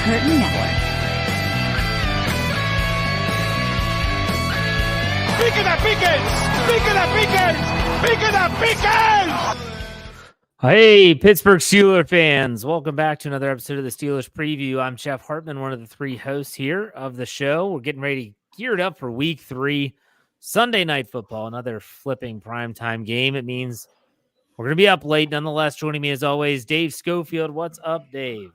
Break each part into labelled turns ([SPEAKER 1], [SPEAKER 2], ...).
[SPEAKER 1] Curtain Network.
[SPEAKER 2] Pique the Pickens!
[SPEAKER 3] Hey, Pittsburgh Steelers fans. Welcome back to another episode of the Steelers Preview. I'm Jeff Hartman, one of the three hosts here of the show. We're getting ready, geared up for week 3, Sunday Night Football, another flipping primetime game. It means we're going to be up late. Nonetheless, joining me as always, Dave Schofield. What's up, Dave?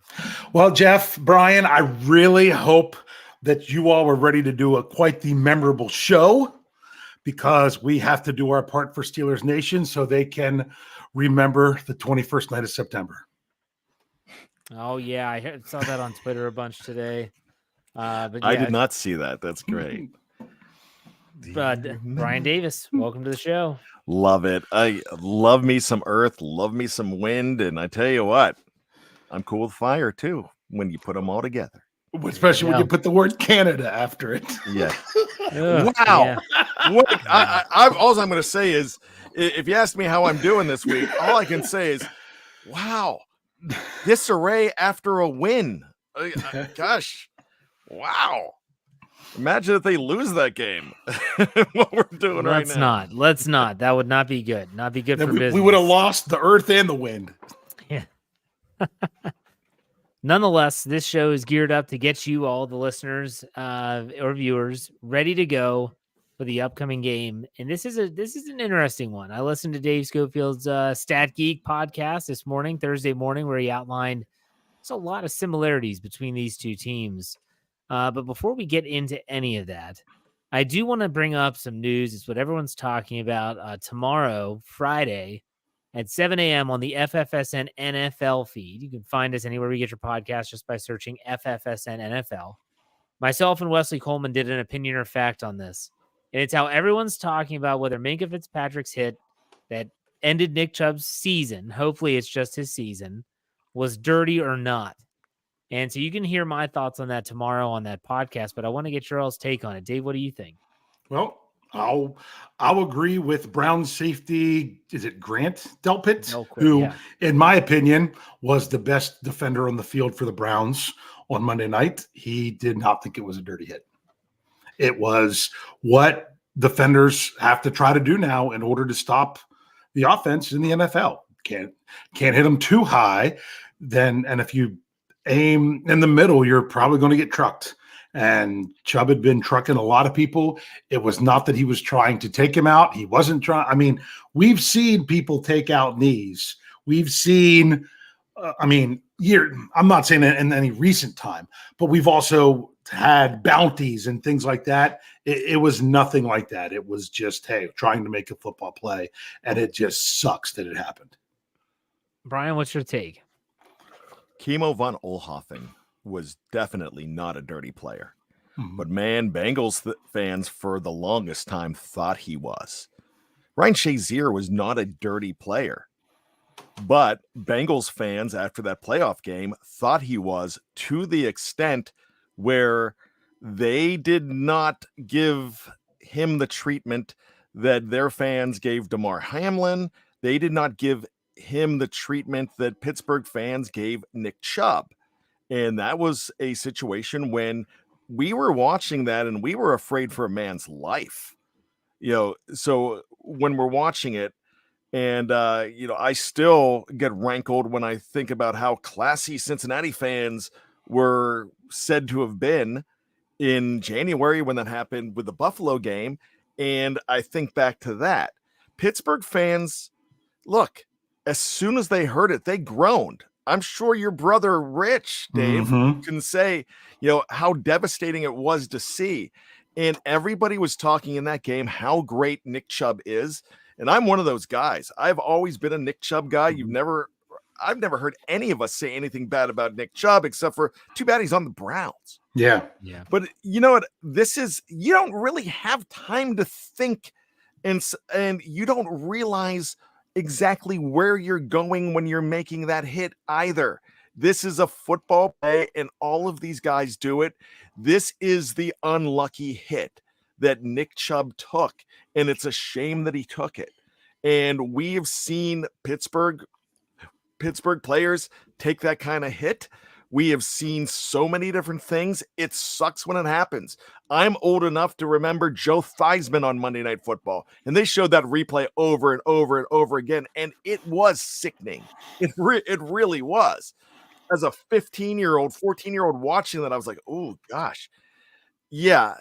[SPEAKER 4] Well, Jeff, Bryan, I really hope that you all were ready to do quite the memorable show, because we have to do our part for Steelers Nation so they can remember the 21st night of September.
[SPEAKER 3] Oh, yeah. I saw that on Twitter a bunch today. But yeah,
[SPEAKER 5] I did not see that. That's great.
[SPEAKER 3] Bryan Davis, welcome to the show.
[SPEAKER 5] Love it. I love me some earth, love me some wind. And I tell you what, I'm cool with fire too when you put them all together.
[SPEAKER 4] Especially when you put the word Canada after it.
[SPEAKER 5] Yeah.
[SPEAKER 3] Ugh,
[SPEAKER 5] Wow.
[SPEAKER 3] yeah.
[SPEAKER 5] What, all I'm going to say is, if you ask me how I'm doing this week, all I can say is, wow, disarray after a win. Gosh, wow. Imagine if they lose that game. What we're doing right now.
[SPEAKER 3] Let's not. That would not be good. Not be good for business.
[SPEAKER 4] We would have lost the earth and the wind.
[SPEAKER 3] Yeah. Nonetheless, this show is geared up to get you all, the listeners or viewers, ready to go for the upcoming game. And this is an interesting one. I listened to Dave Schofield's Stat Geek podcast this morning, Thursday morning, where he outlined there's a lot of similarities between these two teams. But before we get into any of that, I do want to bring up some news. It's what everyone's talking about. Tomorrow, Friday, at 7 a.m. on the FFSN NFL feed. You can find us anywhere we get your podcast just by searching FFSN NFL. Myself and Wesley Coleman did an opinion or fact on this. And it's how everyone's talking about whether Minkah Fitzpatrick's hit that ended Nick Chubb's season, hopefully it's just his season, was dirty or not. And so you can hear my thoughts on that tomorrow on that podcast, but I want to get your all's take on it. Dave, what do you think?
[SPEAKER 4] Well, I'll agree with Brown's safety. Is it Grant Delpit, who, in my opinion, was the best defender on the field for the Browns on Monday night? He did not think it was a dirty hit. It was what defenders have to try to do now in order to stop the offense in the NFL. Can't hit them too high, and if you aim in the middle, you're probably going to get trucked. And Chubb had been trucking a lot of people. It was not that he was trying to take him out. He wasn't trying. I mean, we've seen people take out knees. We've seen, I'm not saying in any recent time, but we've also had bounties and things like that. It was nothing like that. It was just, hey, trying to make a football play. And it just sucks that it happened.
[SPEAKER 3] Bryan, what's your take?
[SPEAKER 5] Kimo von Oelhoffen was definitely not a dirty player.
[SPEAKER 4] Mm-hmm.
[SPEAKER 5] But man, Bengals fans for the longest time thought he was. Ryan Shazier was not a dirty player. But Bengals fans after that playoff game thought he was, to the extent where they did not give him the treatment that their fans gave DeMar Hamlin. They did not give him the treatment that Pittsburgh fans gave Nick Chubb. And that was a situation when we were watching that and we were afraid for a man's life, so when we're watching it and, I still get rankled when I think about how classy Cincinnati fans were said to have been in January when that happened with the Buffalo game. And I think back to that. Pittsburgh fans, look, as soon as they heard it, they groaned. I'm sure your brother, Rich, Dave, can say, how devastating it was to see. And everybody was talking in that game how great Nick Chubb is. And I'm one of those guys. I've always been a Nick Chubb guy. I've never heard any of us say anything bad about Nick Chubb, except for too bad he's on the Browns.
[SPEAKER 4] Yeah.
[SPEAKER 5] But you know what? You don't really have time to think and you don't realize exactly where you're going when you're making that hit either. This is a football play and all of these guys do it. This is the unlucky hit that Nick Chubb took, and it's a shame that he took it. And we have seen Pittsburgh players take that kind of hit We have seen so many different things. It sucks when it happens. I'm old enough to remember Joe Theismann on Monday Night Football, and they showed that replay over and over and over again, and it was sickening. It really was. As a 15-year-old, 14-year-old watching that, I was like, oh, gosh. Yeah,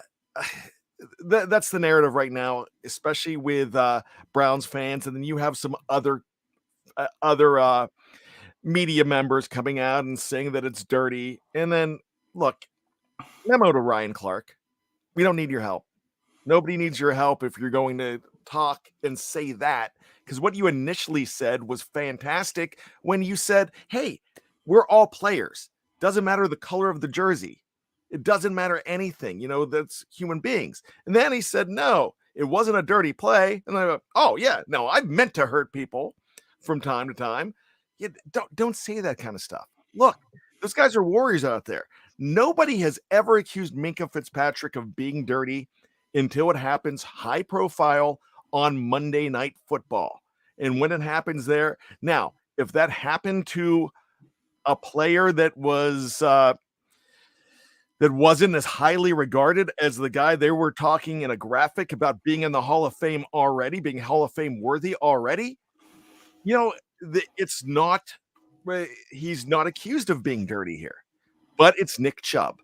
[SPEAKER 5] that's the narrative right now, especially with Browns fans, and then you have some other media members coming out and saying that it's dirty. And then, look, memo to Ryan Clark. We don't need your help. Nobody needs your help if you're going to talk and say that, because what you initially said was fantastic when you said, hey, we're all players. Doesn't matter the color of the jersey. It doesn't matter anything. That's human beings. And then he said, no, it wasn't a dirty play. And I go, oh, yeah, no, I meant to hurt people from time to time. Don't say that kind of stuff. Look, those guys are warriors out there. Nobody has ever accused Minkah Fitzpatrick of being dirty until it happens high profile on Monday Night Football. And when it happens there, now, if that happened to a player that wasn't as highly regarded as the guy they were talking in a graphic about being in the Hall of Fame already, being Hall of Fame worthy already, it's not, he's not accused of being dirty here, but it's Nick Chubb.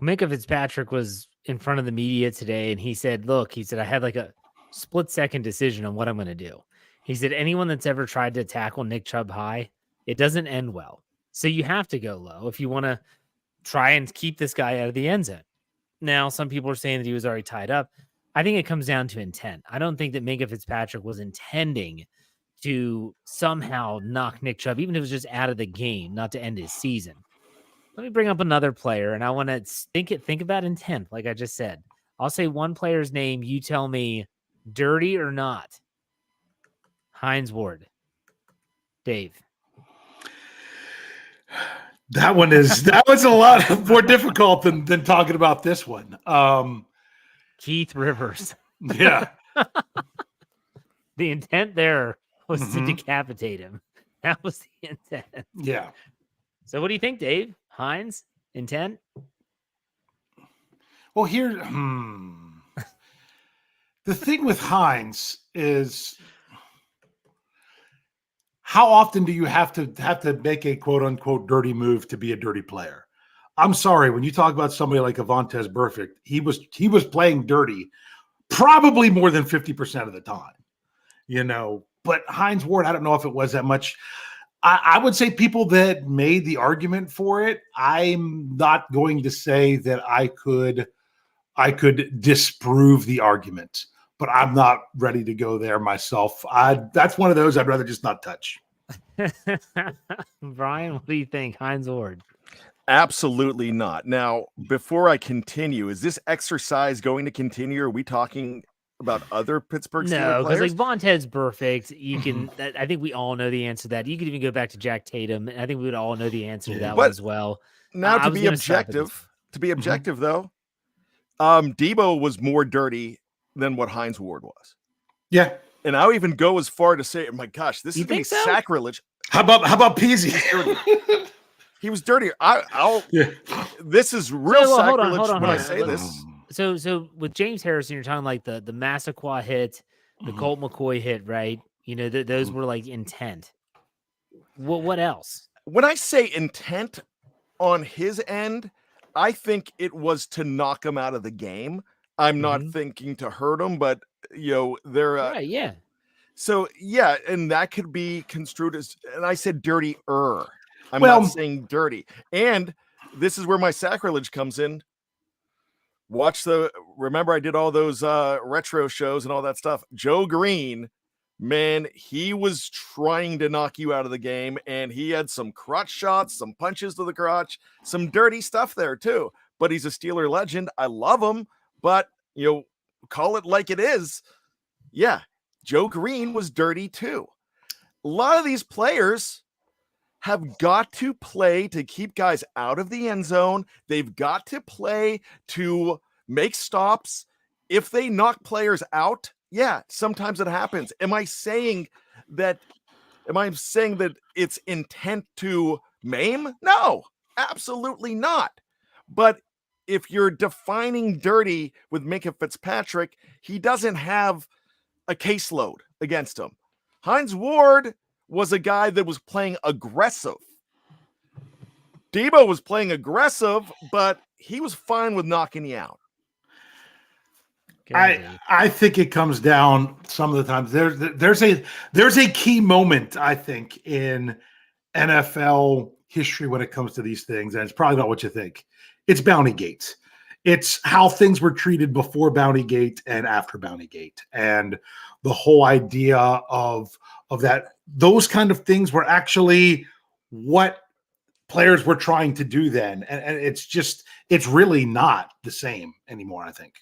[SPEAKER 3] Minkah Fitzpatrick was in front of the media today, and he said, I had like a split-second decision on what I'm going to do. He said, anyone that's ever tried to tackle Nick Chubb high, it doesn't end well. So you have to go low if you want to try and keep this guy out of the end zone. Now, some people are saying that he was already tied up. I think it comes down to intent. I don't think that Minkah Fitzpatrick was intending to somehow knock Nick Chubb, even if it was just out of the game, not to end his season. Let me bring up another player, and I want to think about intent, like I just said. I'll say one player's name. You tell me dirty or not. Hines Ward. Dave.
[SPEAKER 4] That was a lot more difficult than talking about this one.
[SPEAKER 3] Keith Rivers.
[SPEAKER 4] Yeah.
[SPEAKER 3] The intent there was to decapitate him. That was the intent.
[SPEAKER 4] Yeah.
[SPEAKER 3] So what do you think, Dave? Hines, intent?
[SPEAKER 4] Well, here, the thing with Hines is, how often do you have to make a quote unquote dirty move to be a dirty player? I'm sorry, when you talk about somebody like Avontes Burfict, he was playing dirty probably more than 50% of the time, But Hines Ward, I don't know if it was that much. I would say people that made the argument for it, I'm not going to say that I could disprove the argument, but I'm not ready to go there myself. That's one of those I'd rather just not touch.
[SPEAKER 3] Bryan, what do you think? Hines Ward?
[SPEAKER 5] Absolutely not. Now, before I continue, is this exercise going to continue? Are we talking about other Pittsburgh Steelers
[SPEAKER 3] No, because
[SPEAKER 5] players?
[SPEAKER 3] Vontae's perfect. You can. I think we all know the answer to that. You could even go back to Jack Tatum, and I think we would all know the answer to that one as well.
[SPEAKER 5] Now, to be objective, though, Debo was more dirty than what Hines Ward was.
[SPEAKER 4] Yeah,
[SPEAKER 5] and I'll even go as far to say, oh my gosh, this is going to be sacrilege.
[SPEAKER 4] How about Peasy?
[SPEAKER 5] He was dirtier. This is real sacrilege
[SPEAKER 3] hold on,
[SPEAKER 5] when I say this.
[SPEAKER 3] So with James Harrison, you're talking like the Massaquoi hit, the Colt McCoy hit, right? Those were like intent. What else?
[SPEAKER 5] When I say intent on his end, I think it was to knock him out of the game. I'm not thinking to hurt him, but they're
[SPEAKER 3] right, yeah.
[SPEAKER 5] So yeah, and that could be construed as, and I said dirty-er. I'm not saying dirty. And this is where my sacrilege comes in. Remember I did all those retro shows and all that stuff. Joe Green, man, he was trying to knock you out of the game, and he had some crotch shots, some punches to the crotch, some dirty stuff there too. But he's a Steeler legend. I love him, but call it like it is. Yeah, Joe Green was dirty too. A lot of these players have got to play to keep guys out of the end zone. They've got to play to make stops. If they knock players out, yeah, sometimes it happens. Am I saying that Am I saying that it's intent to maim? No, absolutely not. But if you're defining dirty with Minkah Fitzpatrick, he doesn't have a caseload against him. Hines Ward was a guy that was playing aggressive. Debo was playing aggressive, but he was fine with knocking you out.
[SPEAKER 4] I think it comes down some of the times. There's a key moment, I think, in NFL history when it comes to these things, and it's probably not what you think. It's Bountygate. It's how things were treated before Bountygate and after Bountygate, and the whole idea of that. Those kind of things were actually what players were trying to do then, and it's really not the same anymore, I think.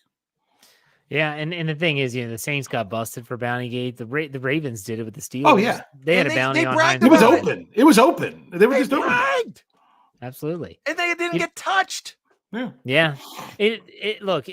[SPEAKER 3] Yeah, and the thing is, the Saints got busted for Bountygate. The Ravens did it with the Steelers.
[SPEAKER 4] Oh yeah,
[SPEAKER 3] they had a bounty on Hines.
[SPEAKER 4] It was open. It was open. They were just
[SPEAKER 5] bragged.
[SPEAKER 3] Absolutely,
[SPEAKER 5] and they didn't get touched.
[SPEAKER 3] Yeah. Look,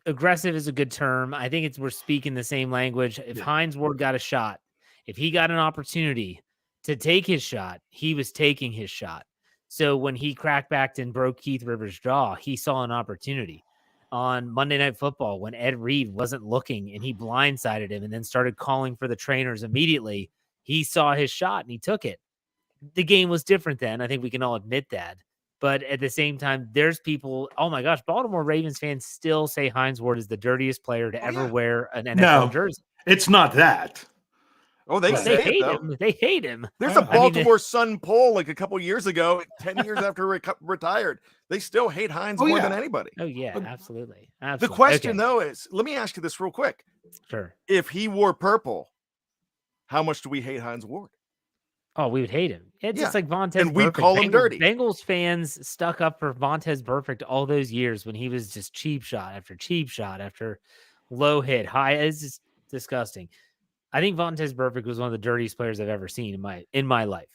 [SPEAKER 3] aggressive is a good term. I think we're speaking the same language. If Hines Ward got a shot, if he got an opportunity to take his shot, he was taking his shot. So when he cracked back and broke Keith Rivers' jaw, he saw an opportunity. On Monday Night Football, when Ed Reed wasn't looking and he blindsided him and then started calling for the trainers immediately, he saw his shot and he took it. The game was different then. I think we can all admit that. But at the same time, there's people, oh my gosh, Baltimore Ravens fans still say Hines Ward is the dirtiest player to ever wear an NFL jersey.
[SPEAKER 4] It's not that.
[SPEAKER 5] Oh, they
[SPEAKER 3] hate him. They hate him.
[SPEAKER 5] There's a Baltimore Sun poll like a couple years ago, 10 years after he retired. They still hate Hines more than anybody.
[SPEAKER 3] Oh, yeah, absolutely.
[SPEAKER 5] The question, though, is, let me ask you this real quick.
[SPEAKER 3] Sure.
[SPEAKER 5] If he wore purple, how much do we hate Hines Ward?
[SPEAKER 3] Oh, we would hate him. It's just like Vontaze
[SPEAKER 5] and we call him dirty.
[SPEAKER 3] Bengals fans stuck up for Vontaze Burfict all those years when he was just cheap shot after low hit, high. It's just disgusting. I think Vontaze Burfict was one of the dirtiest players I've ever seen in my life.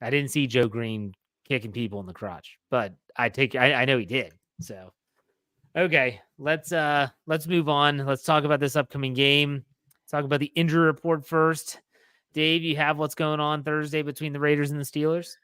[SPEAKER 3] I didn't see Joe Green kicking people in the crotch, but I know he did. So, okay, let's move on. Let's talk about this upcoming game. Let's talk about the injury report first. Dave, you have what's going on Thursday between the Raiders and the Steelers?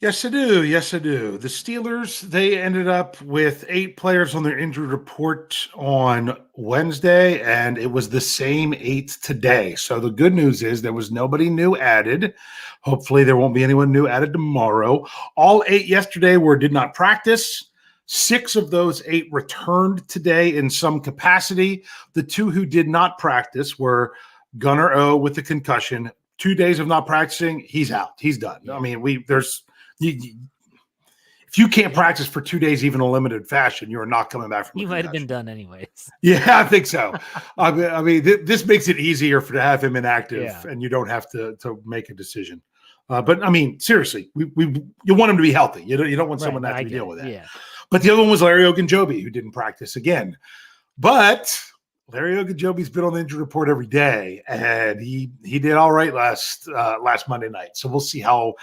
[SPEAKER 4] Yes, I do. The Steelers, they ended up with 8 players on their injury report on Wednesday, and it was the same 8 today. So the good news is there was nobody new added. Hopefully there won't be anyone new added tomorrow. All 8 yesterday did not practice. 6 of those 8 returned today in some capacity. The 2 who did not practice were Gunnar O with the concussion. 2 days of not practicing, he's out. He's done. I mean, if you can't practice for 2 days, even in a limited fashion, you're not coming back from.
[SPEAKER 3] You might have been done anyways.
[SPEAKER 4] Yeah, I think so. I mean, this makes it easier to have him inactive, and you don't have to make a decision. But I mean, seriously, you want him to be healthy. You don't want someone to have to deal with that. Yeah. But the other one was Larry Ogunjobi, who didn't practice again. But Larry Ogunjobi's been on the injury report every day, and he did all right last Monday night. So we'll see how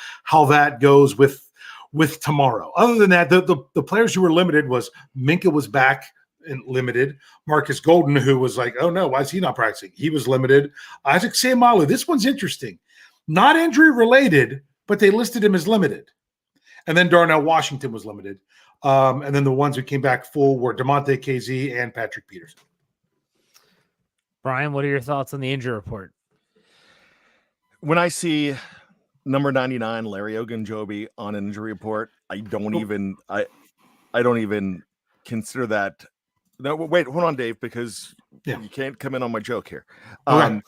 [SPEAKER 4] that goes with tomorrow. Other than that, the players who were limited was Minkah was back and limited. Marcus Golden, who was like, oh no, why is he not practicing? He was limited. Isaac Seumalo, this one's interesting. Not injury related, but they listed him as limited. And then Darnell Washington was limited. And then the ones who came back full were DeMonte KZ and Patrick Peterson.
[SPEAKER 3] Bryan, what are your thoughts on the injury report?
[SPEAKER 5] When I see number 99, Larry Ogunjobi, on an injury report, I don't even consider that. No, wait, hold on, Dave, because you can't come in on my joke here.
[SPEAKER 4] Okay.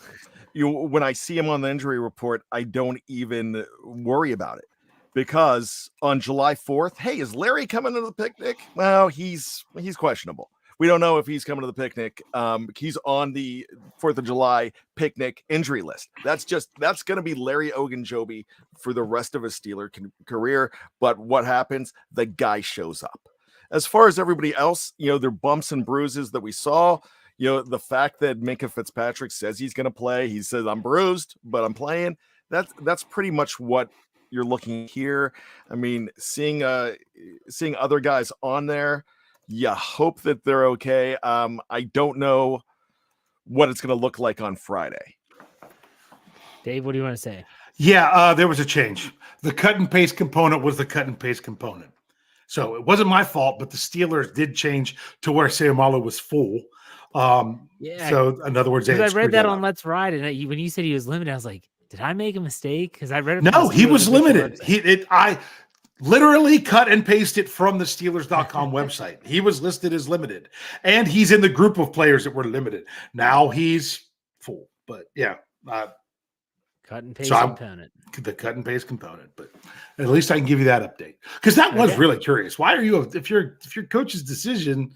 [SPEAKER 5] When I see him on the injury report, I don't even worry about it, because on July 4th, hey, is Larry coming to the picnic? Well, he's questionable. We don't know if he's coming to the picnic. He's on the 4th of July picnic injury list. That's going to be Larry Ogunjobi for the rest of his Steeler career. But what happens? The guy shows up. As far as everybody else, their bumps and bruises that we saw, the fact that Minkah Fitzpatrick says he's going to play, he says, I'm bruised, but I'm playing. That's pretty much what you're looking here. I mean, seeing other guys on there, you hope that they're okay. I don't know what it's going to look like on Friday.
[SPEAKER 3] Dave, what do you want to say?
[SPEAKER 4] Yeah, there was a change. The cut and paste component was the cut and paste component. So it wasn't my fault, but the Steelers did change to where Seumalo was full. So in other words,
[SPEAKER 3] I read that on Let's Ride, and when you said he was limited, I was like, did I make a mistake? Because I read it.
[SPEAKER 4] No, he was limited. I literally cut and pasted from the Steelers.com website. He was listed as limited, and he's in the group of players that were limited. Now he's full, but yeah.
[SPEAKER 3] Cut and paste component.
[SPEAKER 4] The cut and paste component, but at least I can give you that update because that was really curious. Why are you if your coach's decision,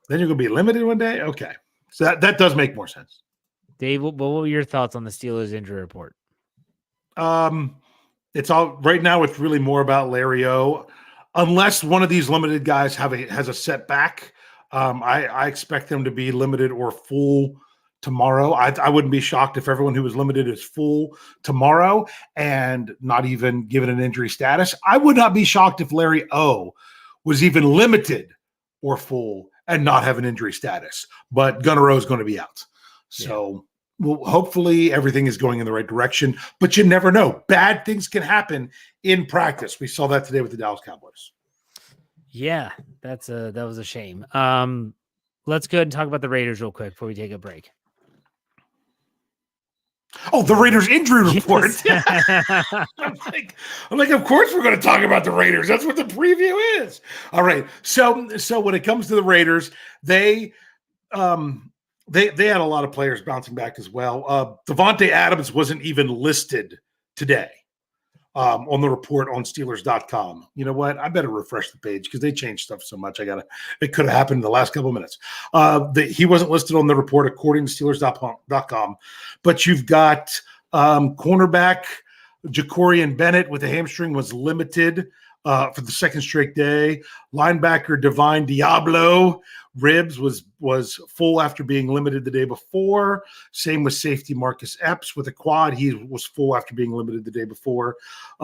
[SPEAKER 4] then you're going to be limited one day? Okay, so that does make more sense.
[SPEAKER 3] Dave, what were your thoughts on the Steelers injury report?
[SPEAKER 4] It's all right now. It's really more about Larry O. Unless one of these limited guys has a setback, I expect them to be limited or full tomorrow. I wouldn't be shocked if everyone who was limited is full tomorrow and not even given an injury status. I would not be shocked if Larry O was even limited or full and not have an injury status. But Gunnar O is going to be out. So well, hopefully everything is going in the right direction. But you never know. Bad things can happen in practice. We saw that today with the Dallas Cowboys.
[SPEAKER 3] Yeah, that was a shame. Let's go ahead and talk about the Raiders real quick before we take a break.
[SPEAKER 4] Oh, the Raiders injury report. I'm like, of course we're going to talk about the Raiders. That's what the preview is. All right. So when it comes to the Raiders, they had a lot of players bouncing back as well. Davante Adams wasn't even listed today on the report on Steelers.com. You know what? I better refresh the page because they changed stuff so much. It could have happened in the last couple of minutes. He wasn't listed on the report according to Steelers.com, but you've got cornerback Jacorian Bennett with a hamstring was limited for the second straight day. Linebacker Divine Diablo ribs was full after being limited the day before. Same with safety Marcus Epps with a quad. He was full after being limited the day before.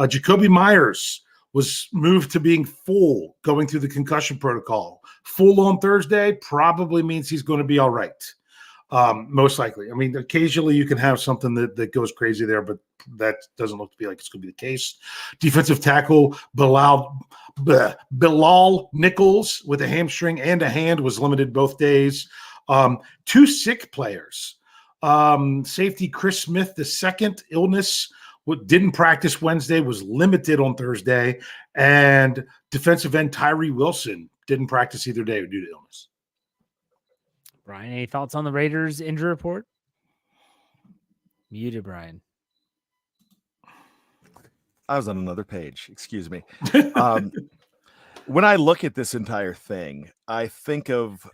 [SPEAKER 4] Jacoby Myers was moved to being full going through the concussion protocol. Full on Thursday probably means he's going to be all right. Most likely. I mean, occasionally you can have something that goes crazy there, but that doesn't look to be like it's going to be the case. Defensive tackle Bilal Nichols with a hamstring and a hand was limited both days. Two sick players. Safety Chris Smith, the second illness, didn't practice Wednesday, was limited on Thursday. And defensive end Tyree Wilson didn't practice either day due to illness.
[SPEAKER 3] Bryan, any thoughts on the Raiders injury report? Muted, Bryan.
[SPEAKER 5] I was on another page. Excuse me. When I look at this entire thing, I think of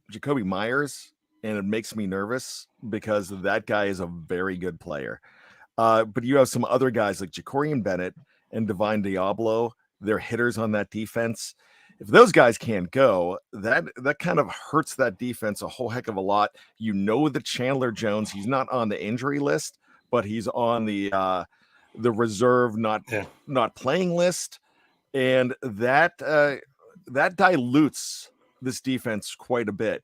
[SPEAKER 5] Jacoby Myers, and it makes me nervous because that guy is a very good player. But you have some other guys like Jacorian Bennett and Divine Diablo. They're hitters on that defense. If those guys can't go, that kind of hurts that defense a whole heck of a lot. You know that Chandler Jones, he's not on the injury list, but he's on the reserve not playing list, and that dilutes this defense quite a bit.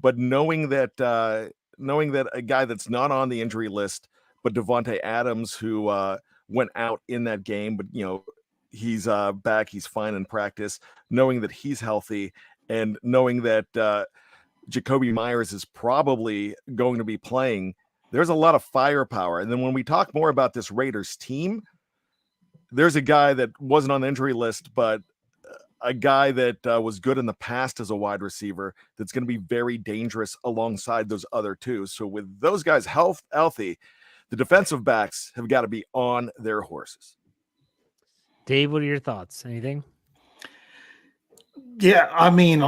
[SPEAKER 5] But knowing that a guy that's not on the injury list, but Davante Adams, who went out in that game, but he's back, he's fine in practice, knowing that he's healthy, and knowing that Jacoby Myers is probably going to be playing, there's a lot of firepower. And then when we talk more about this Raiders team, there's a guy that wasn't on the injury list, but a guy that was good in the past as a wide receiver that's going to be very dangerous alongside those other two. So with those guys healthy, the defensive backs have got to be on their horses.
[SPEAKER 3] Dave, what are your thoughts? Anything?
[SPEAKER 4] Yeah, I mean,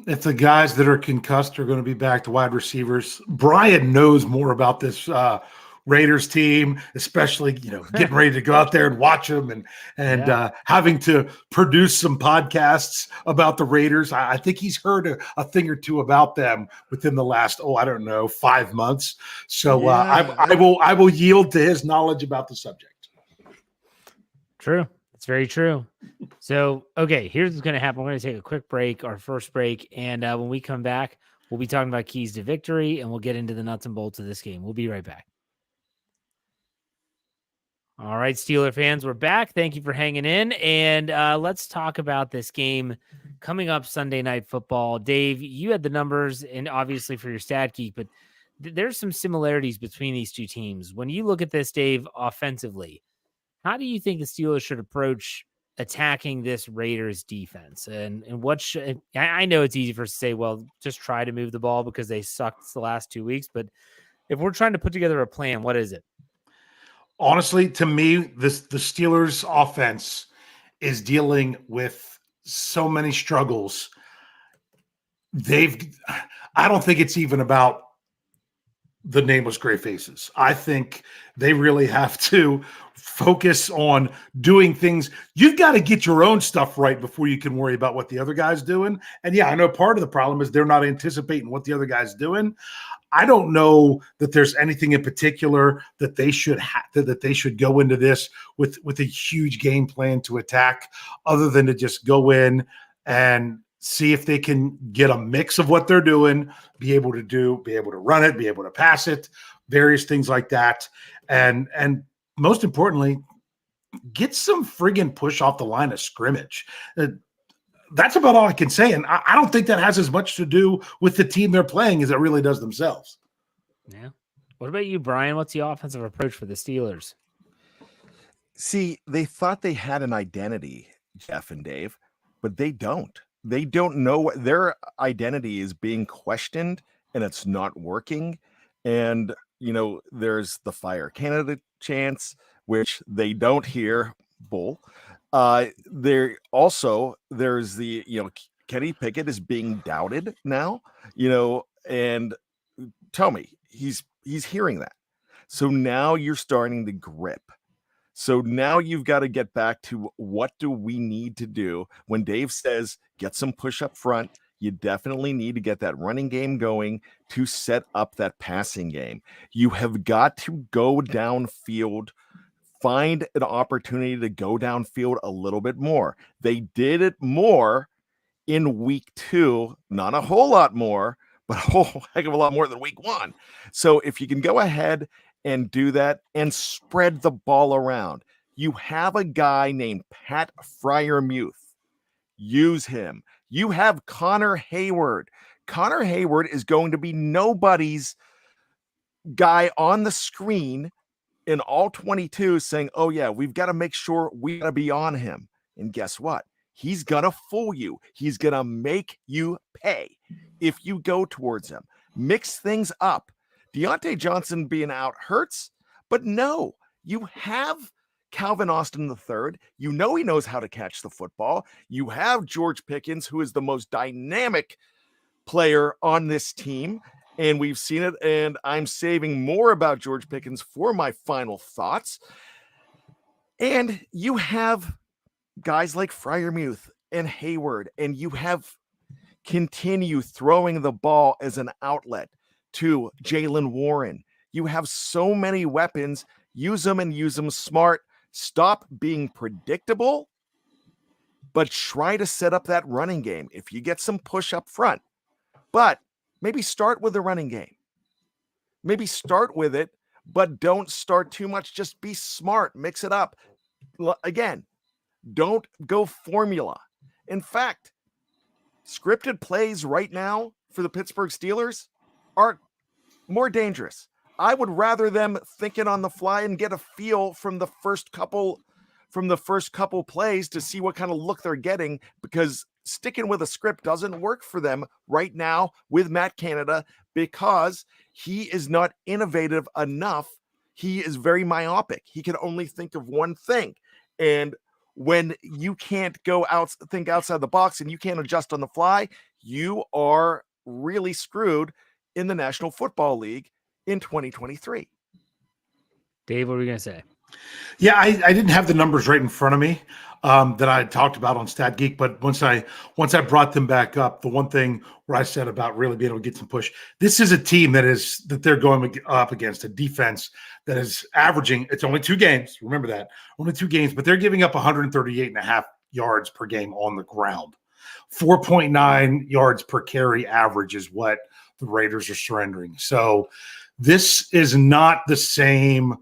[SPEAKER 4] if the guys that are concussed are going to be back to wide receivers, Bryan knows more about this Raiders team, especially getting ready to go out there and watch them and having to produce some podcasts about the Raiders. I think he's heard a thing or two about them within the last 5 months. So I will yield to his knowledge about the subject.
[SPEAKER 3] True. It's very true. So, okay, here's what's going to happen. We're going to take a quick break, our first break. And when we come back, we'll be talking about keys to victory, and we'll get into the nuts and bolts of this game. We'll be right back. All right, Steeler fans, we're back. Thank you for hanging in. And let's talk about this game coming up Sunday Night Football. Dave, you had the numbers, and obviously for your stat geek, but there's some similarities between these two teams. When you look at this, Dave, offensively, how do you think the Steelers should approach attacking this Raiders defense? And what should I know it's easy for us to say, well, just try to move the ball because they sucked the last 2 weeks. But if we're trying to put together a plan, what is it?
[SPEAKER 4] Honestly, to me, the Steelers offense is dealing with so many struggles. I don't think it's even about the nameless gray faces. I think they really have to focus on doing things. You've got to get your own stuff right before you can worry about what the other guy's doing. And yeah, I know part of the problem is they're not anticipating what the other guy's doing. I don't know that there's anything in particular that they should that they should go into this with a huge game plan to attack, other than to just go in and see if they can get a mix of what they're doing, be able to run it, be able to pass it, various things like that. And most importantly, get some friggin' push off the line of scrimmage. That's about all I can say. And I don't think that has as much to do with the team they're playing as it really does themselves.
[SPEAKER 3] Yeah. What about you, Bryan? What's the offensive approach for the Steelers?
[SPEAKER 5] See, they thought they had an identity, Jeff and Dave, but they don't. They don't know what their identity is being questioned, and it's not working. And, there's the fire candidate chance, which they don't hear, bull. There's the, Kenny Pickett is being doubted now, and tell me he's hearing that. So now you're starting to grip. So now you've got to get back to what do we need to do when Dave says, get some push up front. You definitely need to get that running game going to set up that passing game. You have got to go downfield, find an opportunity to go downfield a little bit more. They did it more in week 2, not a whole lot more, but a whole heck of a lot more than week 1. So if you can go ahead and do that and spread the ball around, you have a guy named Pat Freiermuth. Use him. You have Connor Hayward. Connor Hayward is going to be nobody's guy on the screen in all 22 saying, oh yeah, we've got to make sure we got to be on him. And guess what? He's going to fool you. He's going to make you pay if you go towards him. Mix things up. Deontay Johnson being out hurts, but no, you have Calvin Austin III. You know he knows how to catch the football. You have George Pickens, who is the most dynamic player on this team, and we've seen it, and I'm saving more about George Pickens for my final thoughts. And you have guys like Freiermuth and Hayward, and you have continue throwing the ball as an outlet to Jaylen Warren. You have so many weapons. Use them and use them smart. Stop being predictable, but try to set up that running game. If you get some push up front, but maybe start with the running game. Maybe start with it, but don't start too much. Just be smart. Mix it up. Again, don't go formula. In fact, scripted plays right now for the Pittsburgh Steelers are more dangerous. I would rather them think it on the fly and get a feel from the first couple plays to see what kind of look they're getting, because sticking with a script doesn't work for them right now with Matt Canada, because he is not innovative enough. He is very myopic. He can only think of one thing. And when you can't think outside the box and you can't adjust on the fly, you are really screwed in the National Football League in 2023.
[SPEAKER 3] Dave, what were you going to say?
[SPEAKER 4] Yeah, I didn't have the numbers right in front of me that I talked about on Stat Geek, but once I brought them back up, the one thing where I said about really being able to get some push, this is a team that they're going up against a defense that is averaging. It's only 2 games. Remember that, only 2 games, but they're giving up 138.5 yards per game on the ground. 4.9 yards per carry average is what the Raiders are surrendering. So this is not the same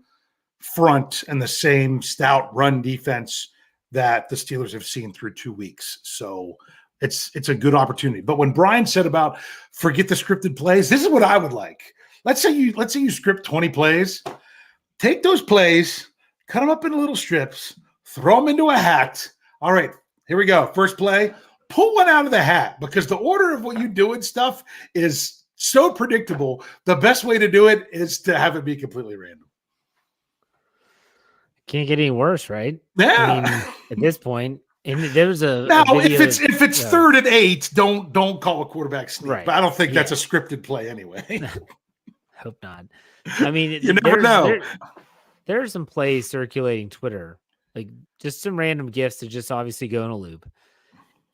[SPEAKER 4] front and the same stout run defense that the Steelers have seen through 2 weeks. So it's a good opportunity. But when Bryan said about forget the scripted plays, this is what I would like. Let's say you script 20 plays, take those plays, cut them up into little strips, throw them into a hat. All right, here we go. First play, pull one out of the hat, because the order of what you do and stuff is so predictable. The best way to do it is to have it be completely random.
[SPEAKER 3] Can't get any worse, right?
[SPEAKER 4] Yeah.
[SPEAKER 3] I mean, at this point, and there's a
[SPEAKER 4] if it's 3rd and 8, don't call a quarterback sneak.
[SPEAKER 3] Right.
[SPEAKER 4] But I don't think that's a scripted play anyway.
[SPEAKER 3] Hope not. I mean,
[SPEAKER 4] you never know.
[SPEAKER 3] There are some plays circulating Twitter, like just some random gifts that just obviously go in a loop,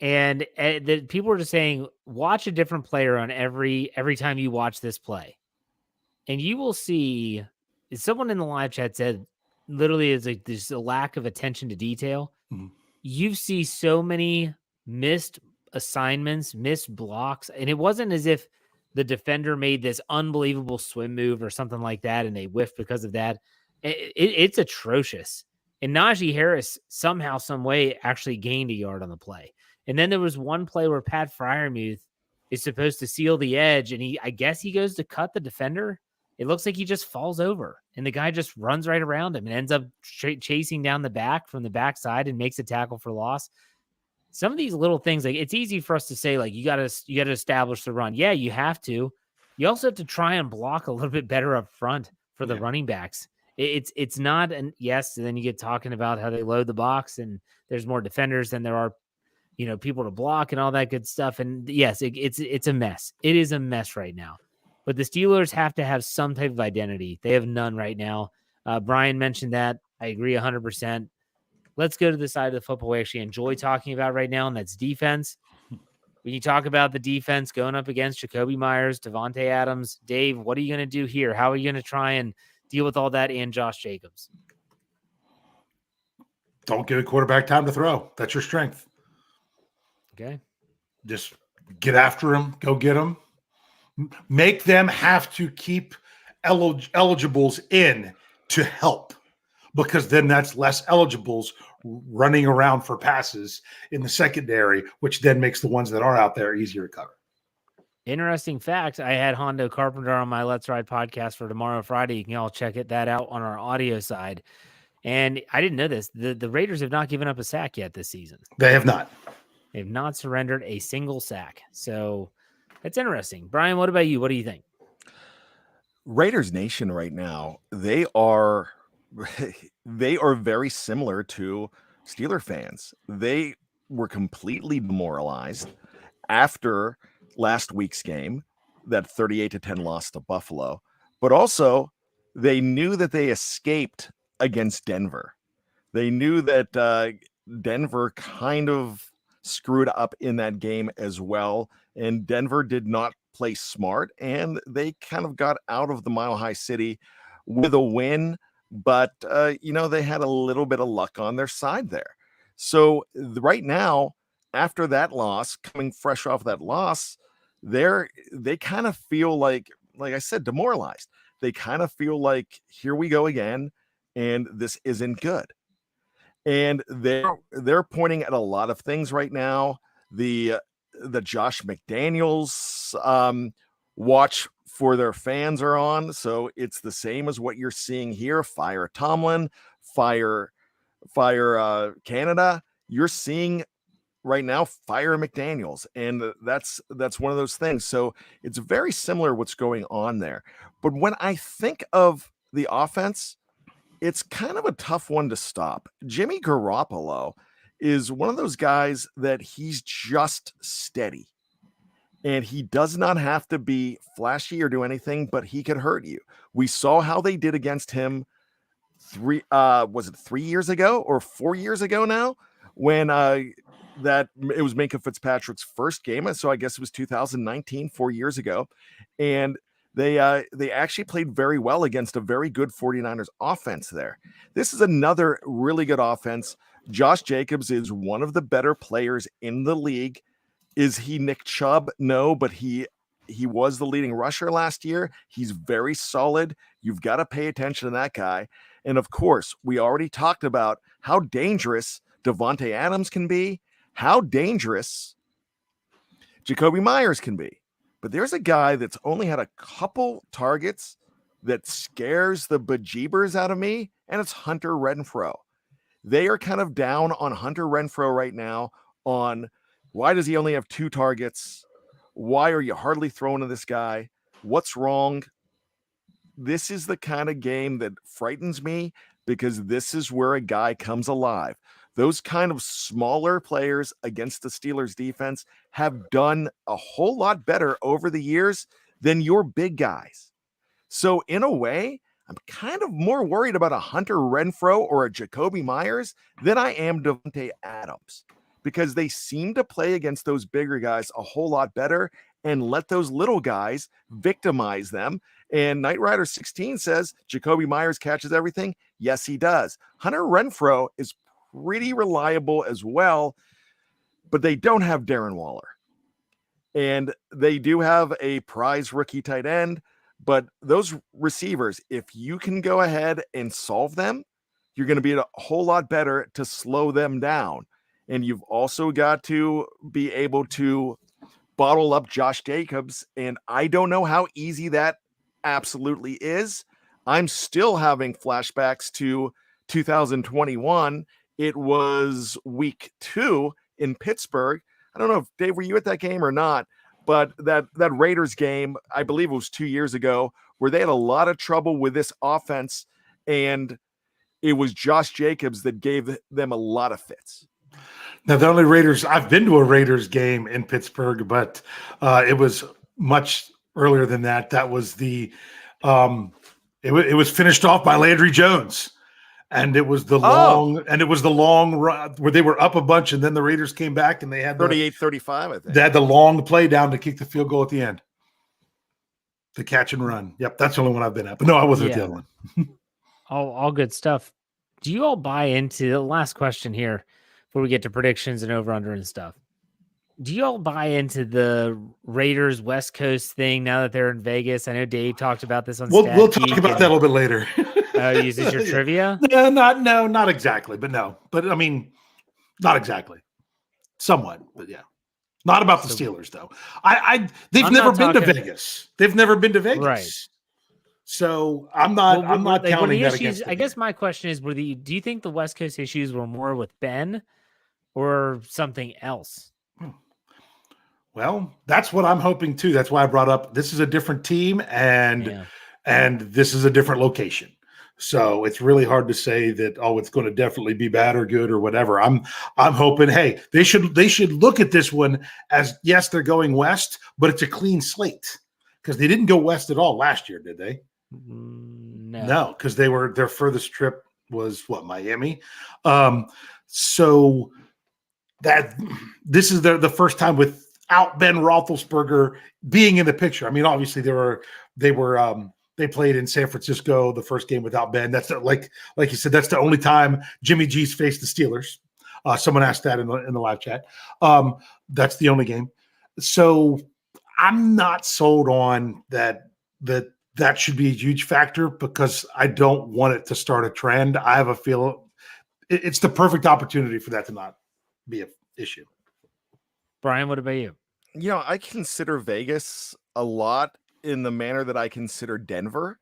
[SPEAKER 3] and the people are just saying, watch a different player on every time you watch this play, and you will see. Someone in the live chat said, literally, is like there's a lack of attention to detail. Mm-hmm. You see so many missed assignments, missed blocks, and it wasn't as if the defender made this unbelievable swim move or something like that, and they whiffed because of that. It's atrocious. And Najee Harris somehow, some way, actually gained a yard on the play. And then there was one play where Pat Freiermuth is supposed to seal the edge, and I guess he goes to cut the defender. It looks like he just falls over, and the guy just runs right around him and ends up chasing down the back from the backside and makes a tackle for loss. Some of these little things, like it's easy for us to say, like you got to establish the run. Yeah, you have to. You also have to try and block a little bit better up front for the running backs. It's not, and yes, and then you get talking about how they load the box and there's more defenders than there are, people to block and all that good stuff. And yes, it's a mess. It is a mess right now. But the Steelers have to have some type of identity. They have none right now. Bryan mentioned that. I agree 100%. Let's go to the side of the football we actually enjoy talking about right now, and that's defense. When you talk about the defense going up against Jacoby Myers, Devontae Adams, Dave, what are you going to do here? How are you going to try and deal with all that and Josh Jacobs?
[SPEAKER 4] Don't give a quarterback time to throw. That's your strength.
[SPEAKER 3] Okay.
[SPEAKER 4] Just get after him. Go get him. Make them have to keep eligibles in to help, because then that's less eligibles running around for passes in the secondary, which then makes the ones that are out there easier to cover.
[SPEAKER 3] Interesting fact. I had Hondo Carpenter on my Let's Ride podcast for tomorrow, Friday. You can all check that out on our audio side. And I didn't know this. The Raiders have not given up a sack yet this season.
[SPEAKER 4] They have not.
[SPEAKER 3] They've not surrendered a single sack. So that's interesting. Bryan, what about you? What do you think?
[SPEAKER 5] Raiders Nation right now, they are very similar to Steeler fans. They were completely demoralized after last week's game, that 38-10 loss to Buffalo, but also they knew that they escaped against Denver. They knew that Denver kind of screwed up in that game as well, and Denver did not play smart, and they kind of got out of the Mile High City with a win, but they had a little bit of luck on their side there. So right now, after that loss, coming fresh off that loss, they kind of feel like I said, demoralized. They kind of feel like, here we go again, and this isn't good. And they're pointing at a lot of things right now. The Josh McDaniels watch for their fans are on. So it's the same as what you're seeing here. Fire Tomlin, fire Canada. You're seeing right now, fire McDaniels. And that's one of those things. So it's very similar what's going on there. But when I think of the offense, it's kind of a tough one to stop. Jimmy Garoppolo is one of those guys that he's just steady. And he does not have to be flashy or do anything, but he could hurt you. We saw how they did against him 3 years ago or 4 years ago now, when that it was Minka Fitzpatrick's first game. So I guess it was 2019, 4 years ago. And they actually played very well against a very good 49ers offense there. This is another really good offense. Josh Jacobs is one of the better players in the league. Is he Nick Chubb? No, but he was the leading rusher last year. He's very solid. You've got to pay attention to that guy. And of course, we already talked about how dangerous Devontae Adams can be, how dangerous Jacoby Myers can be. But there's a guy that's only had a couple targets that scares the bejeebers out of me, and it's Hunter Renfrow. They are kind of down on Hunter Renfrow right now on why does he only have 2 targets? Why are you hardly throwing to this guy? What's wrong? This is the kind of game that frightens me because this is where a guy comes alive. Those kind of smaller players against the Steelers defense have done a whole lot better over the years than your big guys. So in a way, I'm kind of more worried about a Hunter Renfrow or a Jacoby Myers than I am Devontae Adams, because they seem to play against those bigger guys a whole lot better and let those little guys victimize them. And Knight Rider 16 says Jacoby Myers catches everything. Yes, he does. Hunter Renfrow is pretty reliable as well, but they don't have Darren Waller. And they do have a prize rookie tight end, but those receivers, if you can go ahead and solve them, you're going to be a whole lot better to slow them down. And you've also got to be able to bottle up Josh Jacobs. And I don't know how easy that absolutely is. I'm still having flashbacks to 2021. It was week 2 in Pittsburgh. I don't know if Dave, were you at that game or not, but that Raiders game, I believe it was 2 years ago, where they had a lot of trouble with this offense, and it was Josh Jacobs that gave them a lot of fits.
[SPEAKER 4] Now, the only Raiders, I've been to a Raiders game in Pittsburgh, but it was much earlier than that. That was the it was finished off by Landry Jones. And it was the long run where they were up a bunch, and then the Raiders came back and they had
[SPEAKER 5] 38-35, I think.
[SPEAKER 4] They had the long play down to kick the field goal at the end. The catch and run. Yep, that's the only one I've been at. But no, I wasn't at the other one.
[SPEAKER 3] all good stuff. Do you all buy into the last question here before we get to predictions and over-under and stuff? Do you all buy into the Raiders West Coast thing now that they're in Vegas? I know Dave talked about this on Stat
[SPEAKER 4] We'll talk about that a little bit later.
[SPEAKER 3] Uses your trivia?
[SPEAKER 4] No, not exactly, but no. But I mean, not exactly. Somewhat, but yeah. Not about the Steelers though. They've never been to Vegas. They've never been to Vegas.
[SPEAKER 3] Right.
[SPEAKER 4] So I'm not counting that against
[SPEAKER 3] I guess my question is, do you think the West Coast issues were more with Ben or something else?
[SPEAKER 4] Well, that's what I'm hoping too. That's why I brought up this is a different team and this is a different location. So it's really hard to say that, it's going to definitely be bad or good or whatever. I'm hoping, hey, they should look at this one as, yes, they're going west, but it's a clean slate because they didn't go west at all last year, did they? No, because their furthest trip was Miami. So that this is the first time without Ben Roethlisberger being in the picture. I mean, obviously they played in San Francisco the first game without Ben. That's like you said, that's the only time Jimmy G's faced the Steelers. Someone asked that in the live chat. That's the only game. So I'm not sold on that should be a huge factor because I don't want it to start a trend. I have a feel it's the perfect opportunity for that to not be an issue.
[SPEAKER 3] Bryan, what about you?
[SPEAKER 5] I consider Vegas a lot in the manner that I consider Denver.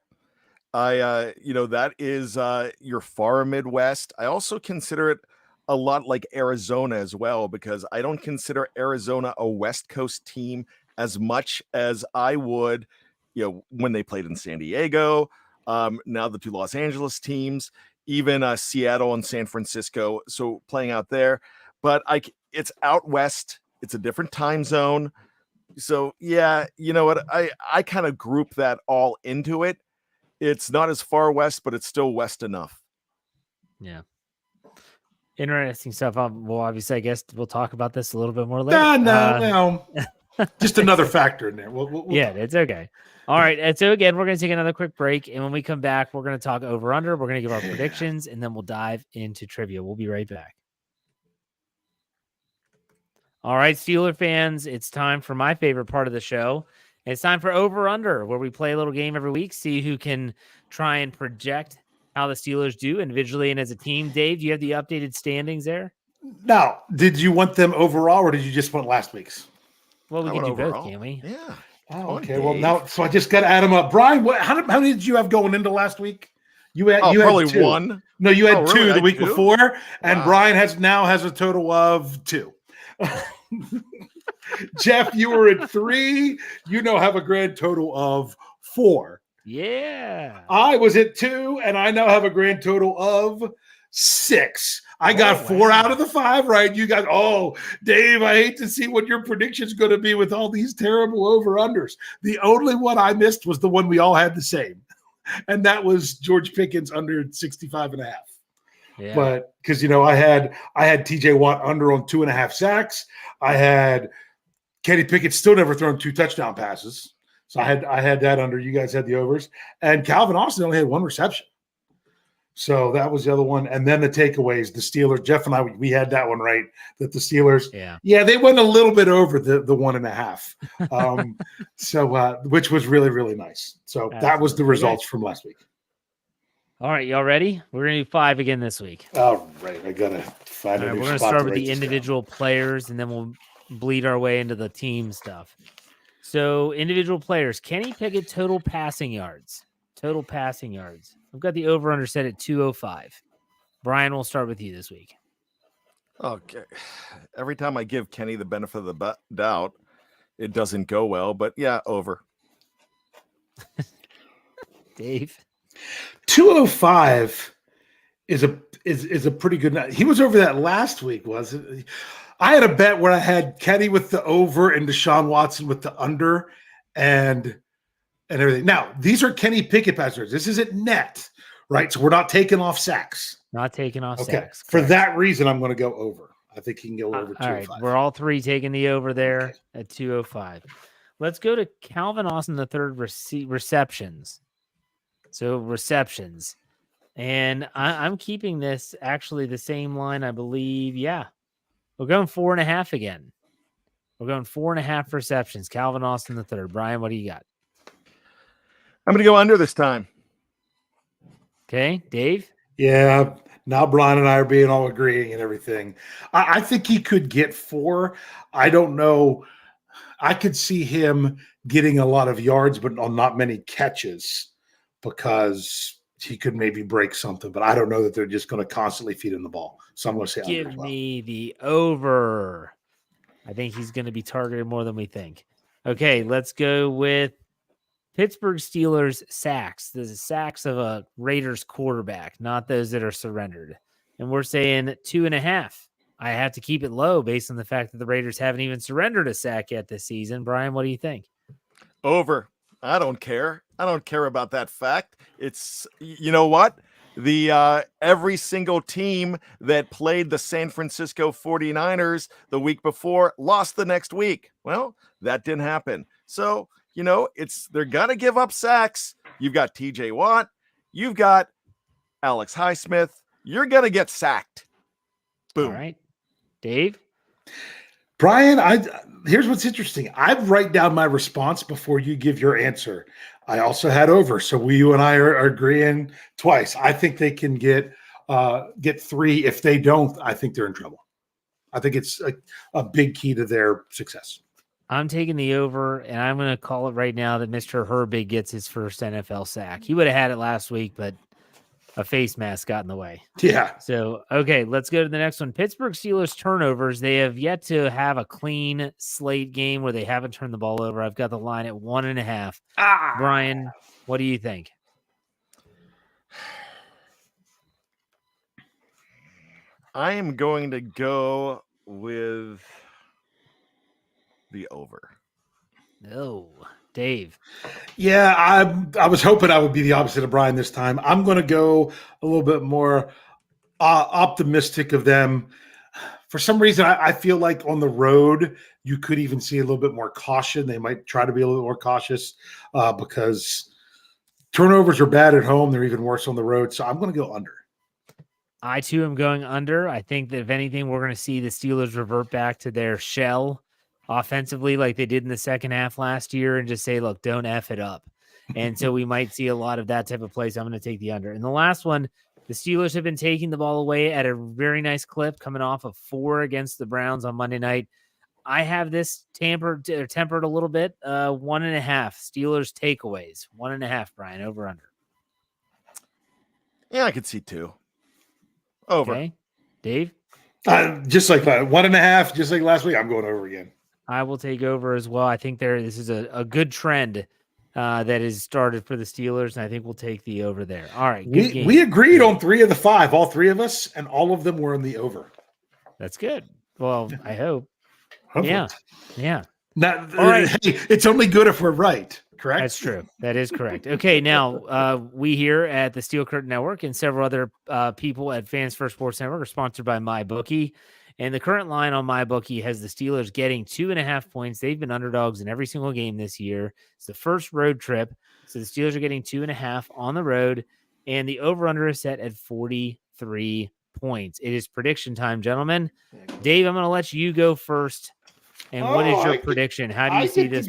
[SPEAKER 5] That is your far Midwest. I also consider it a lot like Arizona as well, because I don't consider Arizona a West Coast team as much as I would, when they played in San Diego. Now the two Los Angeles teams, even Seattle and San Francisco. So playing out there, but it's out West. It's a different time zone. So yeah, you know what? I kind of group that all into it. It's not as far west, but it's still west enough.
[SPEAKER 3] Yeah. Interesting stuff. Well, obviously, I guess we'll talk about this a little bit more later.
[SPEAKER 4] No. Just another factor in there.
[SPEAKER 3] Yeah, it's okay. All right. And so again, we're going to take another quick break. And when we come back, we're going to talk over under. We're going to give our predictions, and then we'll dive into trivia. We'll be right back. All right, Steeler fans, it's time for my favorite part of the show. It's time for Over Under, where we play a little game every week, see who can try and project how the Steelers do individually and as a team. Dave, do you have the updated standings there?
[SPEAKER 4] Now, did you want them overall, or did you just want last week's?
[SPEAKER 3] Well, we
[SPEAKER 5] I
[SPEAKER 3] can do
[SPEAKER 5] went
[SPEAKER 3] both,
[SPEAKER 5] overall.
[SPEAKER 3] can't we?
[SPEAKER 5] Yeah.
[SPEAKER 4] Oh, okay. Well, now, so I just got to add them up. Brian, how many did you have going into last week? You had
[SPEAKER 5] probably
[SPEAKER 4] had 2.
[SPEAKER 5] one.
[SPEAKER 4] No, you had
[SPEAKER 5] really?
[SPEAKER 4] 2 the week before, and
[SPEAKER 5] Wow.
[SPEAKER 4] Brian has a total of 2. Jeff, you were at 3. You now have a grand total of 4.
[SPEAKER 3] Yeah.
[SPEAKER 4] I was at 2, and I now have a grand total of 6. I got 4 out of the 5 right. You got, Dave, I hate to see what your prediction's going to be with all these terrible over-unders. The only one I missed was the one we all had the same, and that was George Pickens under 65.5.
[SPEAKER 3] Yeah.
[SPEAKER 4] But because, I had TJ Watt under on 2.5 sacks. I had Kenny Pickett still never thrown 2 touchdown passes. So I had that under. You guys had the overs. And Calvin Austin only had 1 reception. So that was the other one. And then the takeaways, the Steelers, Jeff and I, we had that one right, that the Steelers, they went a little bit over the 1.5. So which was really, really nice. So that was the results from last week.
[SPEAKER 3] All right, y'all ready? We're going to do 5 again this week.
[SPEAKER 4] All right, I got to find a new spot.
[SPEAKER 3] We're going to start with the individual players, and then we'll bleed our way into the team stuff. So individual players, Kenny Pickett, total passing yards. I've got the over-under set at 205. Brian, we'll start with you this week.
[SPEAKER 5] Okay. Every time I give Kenny the benefit of the doubt, it doesn't go well, but yeah, over.
[SPEAKER 3] Dave?
[SPEAKER 4] 205 is a pretty good. He was over that last week, wasn't it? I had a bet where I had Kenny with the over and Deshaun Watson with the under and everything. Now, these are Kenny Pickett passers. This isn't net, right? So we're not taking off sacks.
[SPEAKER 3] Not taking off sacks.
[SPEAKER 4] Correct. For that reason, I'm going to go over. I think he can go over 205.
[SPEAKER 3] All right, we're all 3 taking the over there at 205. Let's go to Calvin Austin, the third receptions. So receptions. And I'm keeping this actually the same line, I believe. Yeah. We're going 4.5 again. We're going 4.5 receptions. Calvin Austin the third. Brian, what do you got?
[SPEAKER 5] I'm going to go under this time.
[SPEAKER 3] Okay. Dave?
[SPEAKER 4] Yeah. Now Brian and I are being all agreeing and everything. I think he could get 4. I don't know. I could see him getting a lot of yards, but on not many catches because he could maybe break something, but I don't know that they're just going to constantly feed him the ball. So I'm going to say
[SPEAKER 3] give me the over. I think he's going to be targeted more than we think. Okay, let's go with Pittsburgh Steelers sacks. The sacks of a Raiders quarterback, not those that are surrendered. And we're saying 2.5. I have to keep it low based on the fact that the Raiders haven't even surrendered a sack yet this season. Brian, what do you think?
[SPEAKER 5] Over. I don't care. I don't care about that fact. It's, you know what? The every single team that played the San Francisco 49ers the week before lost the next week. Well, that didn't happen. So, they're going to give up sacks. You've got TJ Watt. You've got Alex Highsmith. You're going to get sacked. Boom.
[SPEAKER 3] All right. Dave?
[SPEAKER 4] Brian, here's what's interesting. I write down my response before you give your answer. I also had over, so you and I are agreeing twice. I think they can get 3. If they don't, I think they're in trouble. I think it's a big key to their success.
[SPEAKER 3] I'm taking the over, and I'm going to call it right now that Mr. Herbig gets his first NFL sack. He would have had it last week, but a face mask got in the way.
[SPEAKER 4] Yeah.
[SPEAKER 3] So, okay, let's go to the next one. Pittsburgh Steelers turnovers. They have yet to have a clean slate game where they haven't turned the ball over. I've got the line at 1.5. Brian, what do you think?
[SPEAKER 5] I am going to go with the over.
[SPEAKER 3] No. Dave.
[SPEAKER 4] Yeah, I was hoping I would be the opposite of Brian this time. I'm going to go a little bit more optimistic of them. For some reason, I feel like on the road, you could even see a little bit more caution. They might try to be a little more cautious because turnovers are bad at home. They're even worse on the road. So I'm going to go under.
[SPEAKER 3] I, too, am going under. I think that if anything, we're going to see the Steelers revert back to their shell offensively like they did in the second half last year and just say, look, don't F it up. And so we might see a lot of that type of play. So I'm going to take the under. And the last one, the Steelers have been taking the ball away at a very nice clip, coming off of 4 against the Browns on Monday night. I have this tempered a little bit. 1.5 Steelers takeaways. 1.5, Brian, over under.
[SPEAKER 5] Yeah, I could see 2. Over.
[SPEAKER 3] Okay. Dave?
[SPEAKER 4] Just like that. 1.5, just like last week. I'm going over again.
[SPEAKER 3] I will take over as well. I think this is a good trend that has started for the Steelers, and I think we'll take the over there. All right.
[SPEAKER 4] We agreed on 3 of the 5, all 3 of us, and all of them were in the over.
[SPEAKER 3] That's good. Well, I hope.
[SPEAKER 4] Hopefully.
[SPEAKER 3] Yeah.
[SPEAKER 4] Now, all right. Hey, it's only good if we're right. Correct?
[SPEAKER 3] That's true. That is correct. Okay, now we here at the Steel Curtain Network and several other people at Fans First Sports Network are sponsored by MyBookie. And the current line on MyBookie has the Steelers getting 2.5 points. They've been underdogs in every single game this year. It's the first road trip. So the Steelers are getting 2.5 on the road. And the over-under is set at 43 points. It is prediction time, gentlemen. Dave, I'm going to let you go first. And what is your prediction? How do you see this?
[SPEAKER 4] I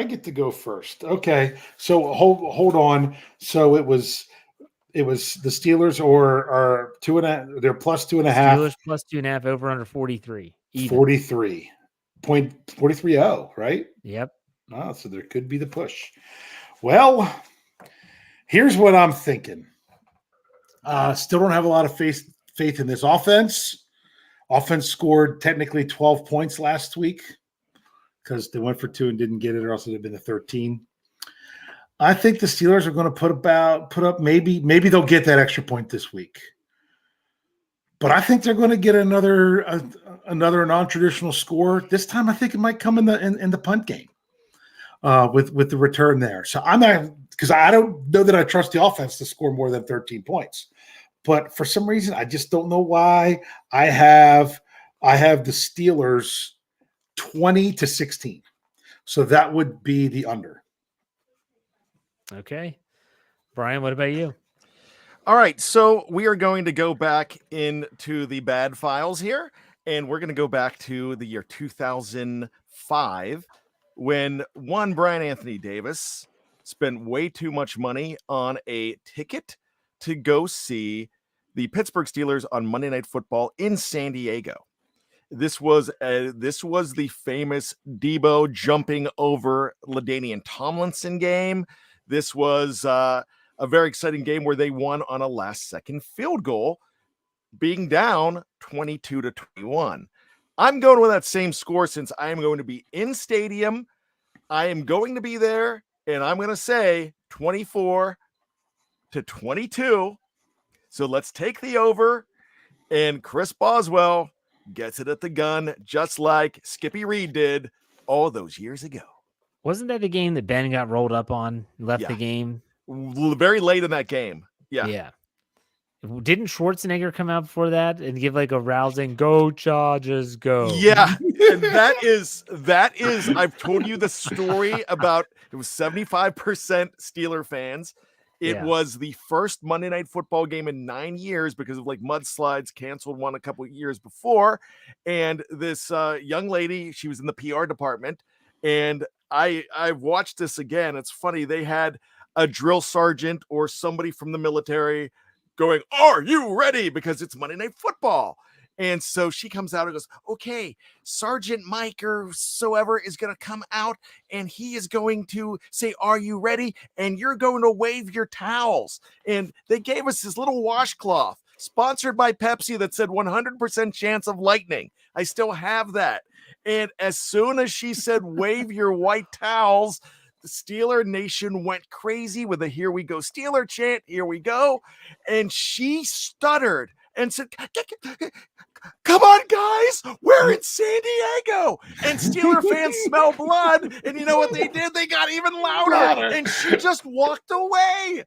[SPEAKER 4] get to go first. Okay. So hold on. So it was the Steelers are 2.5. They're plus 2.5.
[SPEAKER 3] Steelers plus 2.5 over under 43. Even.
[SPEAKER 4] 43.430, right?
[SPEAKER 3] Yep.
[SPEAKER 4] Oh, so there could be the push. Well, here's what I'm thinking. Still don't have a lot of faith in this offense. Offense scored technically 12 points last week because they went for 2 and didn't get it, or else it would have been the 13. I think the Steelers are going to put up maybe they'll get that extra point this week. But I think they're going to get another non-traditional score. This time I think it might come in the punt game with the return there. So I'm not, because I don't know that I trust the offense to score more than 13 points. But for some reason, I just don't know why I have the Steelers 20-16. So that would be the under.
[SPEAKER 3] Okay. Brian, what about you?
[SPEAKER 5] All right. So we are going to go back into the bad files here, and we're going to go back to the year 2005 when one Brian Anthony Davis spent way too much money on a ticket to go see the Pittsburgh Steelers on Monday Night Football in San Diego. This was the famous Debo jumping over LaDainian Tomlinson game. This was a very exciting game where they won on a last-second field goal, being down 22-21. I'm going with that same score since I am going to be in stadium. I am going to be there, and I'm going to say 24-22. So let's take the over, and Chris Boswell gets it at the gun, just like Skippy Reed did all those years ago.
[SPEAKER 3] Wasn't that the game that Ben got rolled up on, left the game?
[SPEAKER 5] Very late in that game. Yeah.
[SPEAKER 3] Didn't Schwarzenegger come out before that and give like a rousing "Go Chargers, go"?
[SPEAKER 5] Yeah, and that is. I've told you the story about it was 75% Steeler fans. It was the first Monday Night Football game in 9 years because of like mudslides, canceled one a couple of years before. And this young lady, she was in the PR department, and I've watched this again. It's funny. They had a drill sergeant or somebody from the military going, "Are you ready?" Because it's Monday Night Football. And so she comes out and goes, "Okay, Sergeant Mike or soever is going to come out and he is going to say, 'Are you ready?' And you're going to wave your towels." And they gave us this little washcloth sponsored by Pepsi that said 100% chance of lightning. I still have that. And as soon as she said, "Wave your white towels," the Steeler Nation went crazy with a "Here we go Steeler" chant. Here we go. And she stuttered and said, "Come on, guys, we're in San Diego." And Steeler fans smell blood. And you know what they did? They got even louder. And she just walked away.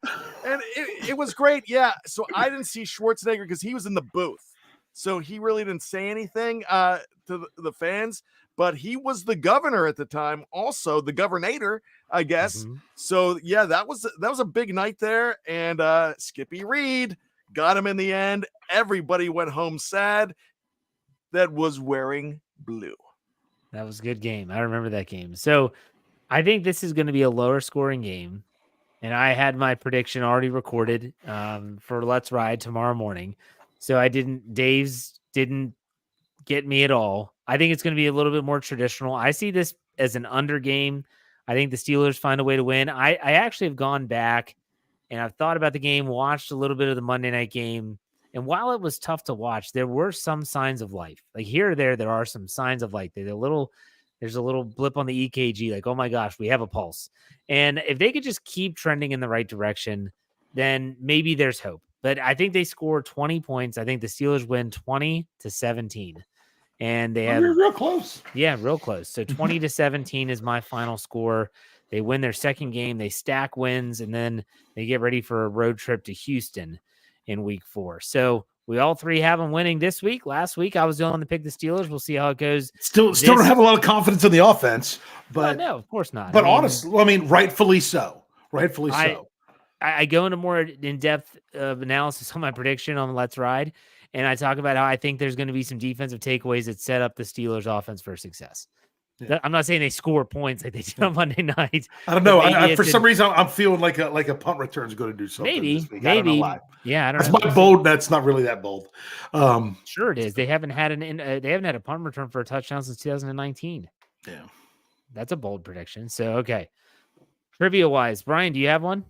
[SPEAKER 5] And it was great. Yeah. So I didn't see Schwarzenegger because he was in the booth. So he really didn't say anything to the fans. But he was the governor at the time, also the governator, I guess. Mm-hmm. So, yeah, that was a big night there. And Skippy Reed got him in the end. Everybody went home sad that was wearing blue.
[SPEAKER 3] That was a good game. I remember that game. So I think this is going to be a lower scoring game. And I had my prediction already recorded for Let's Ride tomorrow morning. So Dave's didn't get me at all. I think it's going to be a little bit more traditional. I see this as an under game. I think the Steelers find a way to win. I actually have gone back and I've thought about the game, watched a little bit of the Monday night game. And while it was tough to watch, there were some signs of life. Like here or there are some signs of life. There's a little blip on the EKG, like, oh my gosh, we have a pulse. And if they could just keep trending in the right direction, then maybe there's hope. But I think they score 20 points. I think the Steelers win 20-17. And they have
[SPEAKER 4] real close.
[SPEAKER 3] Yeah, real close. So 20-17 is my final score. They win their second game. They stack wins, and then they get ready for a road trip to Houston in week 4. So we all three have them winning this week. Last week, I was the only one to pick the Steelers. We'll see how it goes.
[SPEAKER 4] Still don't have a lot of confidence in the offense, but
[SPEAKER 3] no, of course not.
[SPEAKER 4] But honestly, rightfully so. Rightfully so.
[SPEAKER 3] I go into more in-depth analysis on my prediction on Let's Ride, and I talk about how I think there's going to be some defensive takeaways that set up the Steelers' offense for success. Yeah. I'm not saying they score points like they did on Monday night.
[SPEAKER 4] I don't know. For some reason, I'm feeling like a punt return is going to do something.
[SPEAKER 3] Maybe.
[SPEAKER 4] I don't know why.
[SPEAKER 3] Yeah, I don't
[SPEAKER 4] know.
[SPEAKER 3] That's
[SPEAKER 4] my bold. That's not really that bold.
[SPEAKER 3] Sure, it is. They haven't had a punt return for a touchdown since 2019.
[SPEAKER 4] Yeah,
[SPEAKER 3] that's a bold prediction. So okay, trivia wise, Bryan, do you have one?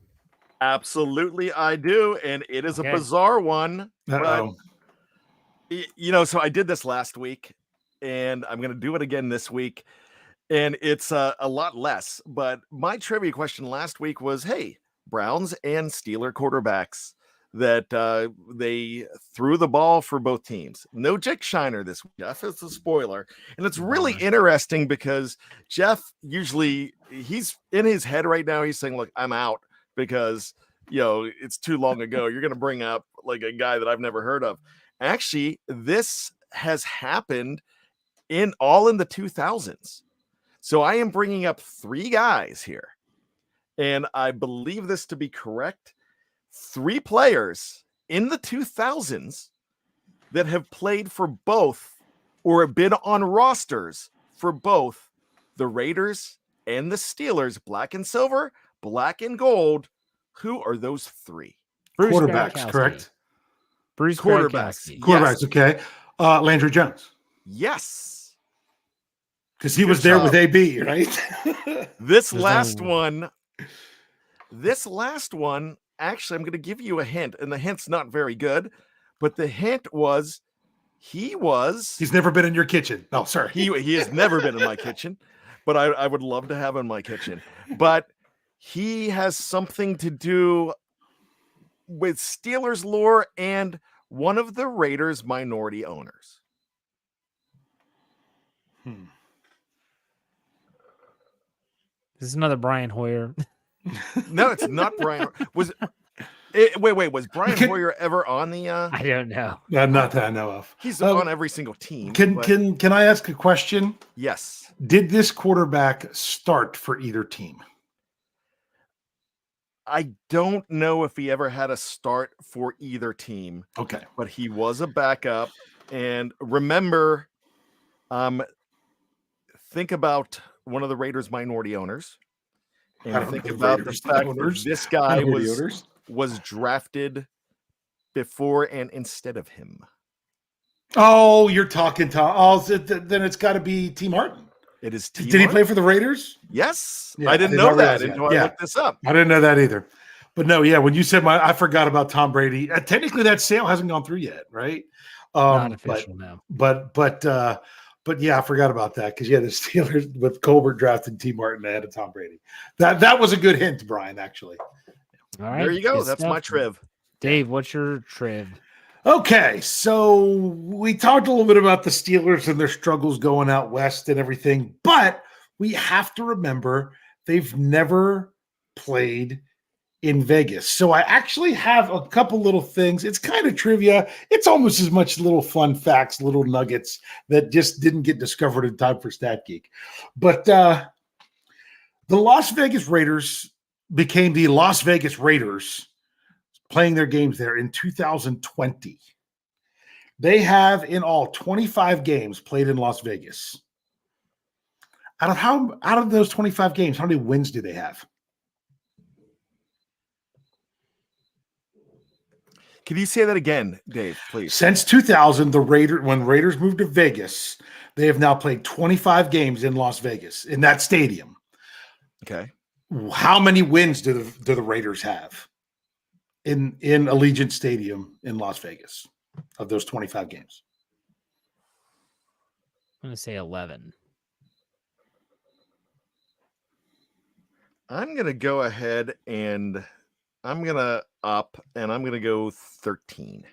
[SPEAKER 5] Absolutely, I do, and it is a bizarre one. But, so I did this last week, and I'm going to do it again this week, and it's a lot less. But my trivia question last week was, hey, Browns and Steeler quarterbacks that they threw the ball for both teams. No Jake Shiner this week, Jeff. It's a spoiler. And it's really interesting because Jeff usually, he's in his head right now, he's saying, look, I'm out because, it's too long ago. You're going to bring up like a guy that I've never heard of. Actually, this has happened in the 2000s. So I am bringing up 3 guys here. And I believe this to be correct. 3 players in the 2000s that have played for both or have been on rosters for both the Raiders and the Steelers, black and silver, black and gold. Who are those 3?
[SPEAKER 4] Quarterbacks, correct?
[SPEAKER 3] Bruce
[SPEAKER 4] quarterbacks. Quarterbacks, yes. Okay. Landry Jones.
[SPEAKER 5] Yes.
[SPEAKER 4] Because he was there with AB, right?
[SPEAKER 5] This last one, actually, I'm going to give you a hint, and the hint's not very good, but the hint was he's
[SPEAKER 4] never been in your kitchen. Oh, sorry.
[SPEAKER 5] He has never been in my kitchen, but I would love to have him in my kitchen. But he has something to do with Steelers lore and one of the Raiders' minority owners.
[SPEAKER 3] This is another Brian Hoyer.
[SPEAKER 5] No, it's not Brian. Was Brian Hoyer ever on the?
[SPEAKER 3] I don't know.
[SPEAKER 4] Not that I know of.
[SPEAKER 5] He's on every single team.
[SPEAKER 4] Can I ask a question?
[SPEAKER 5] Yes.
[SPEAKER 4] Did this quarterback start for either team?
[SPEAKER 5] I don't know if he ever had a start for either team.
[SPEAKER 4] Okay,
[SPEAKER 5] but he was a backup. And remember, think about one of the Raiders' minority owners. And think about the fact that this guy was drafted before and instead of him.
[SPEAKER 4] Oh, you're talking Tom. Oh, then it's got to be T. Martin.
[SPEAKER 5] It is T.
[SPEAKER 4] Did he play for the Raiders?
[SPEAKER 5] Yes. Yeah, I didn't know that until I looked this up.
[SPEAKER 4] I didn't know that either. But no, yeah, when you said I forgot about Tom Brady. Technically, that sale hasn't gone through yet, right?
[SPEAKER 3] Not official now.
[SPEAKER 4] But yeah, I forgot about that because the Steelers with Colbert drafted T. Martin ahead of Tom Brady. That was a good hint, Brian. Actually.
[SPEAKER 3] All right,
[SPEAKER 5] there you go. That's my triv.
[SPEAKER 3] Dave, what's your triv?
[SPEAKER 4] Okay, so we talked a little bit about the Steelers and their struggles going out west and everything, but we have to remember they've never played in Vegas. So I actually have a couple little things. It's kind of trivia. It's almost as much little fun facts, little nuggets that just didn't get discovered in time for Stat Geek. But the Las Vegas Raiders became the Las Vegas Raiders playing their games there in 2020. They have in all 25 games played in Las Vegas. out of those 25 games, how many wins do they have?
[SPEAKER 5] Can you say that again, Dave, please?
[SPEAKER 4] Since 2000, when Raiders moved to Vegas, they have now played 25 games in Las Vegas in that stadium.
[SPEAKER 5] Okay.
[SPEAKER 4] How many wins do the Raiders have in Allegiant Stadium in Las Vegas of those 25 games?
[SPEAKER 3] I'm going to say 11.
[SPEAKER 5] I'm going to go ahead and I'm going to up and I'm going to go 13.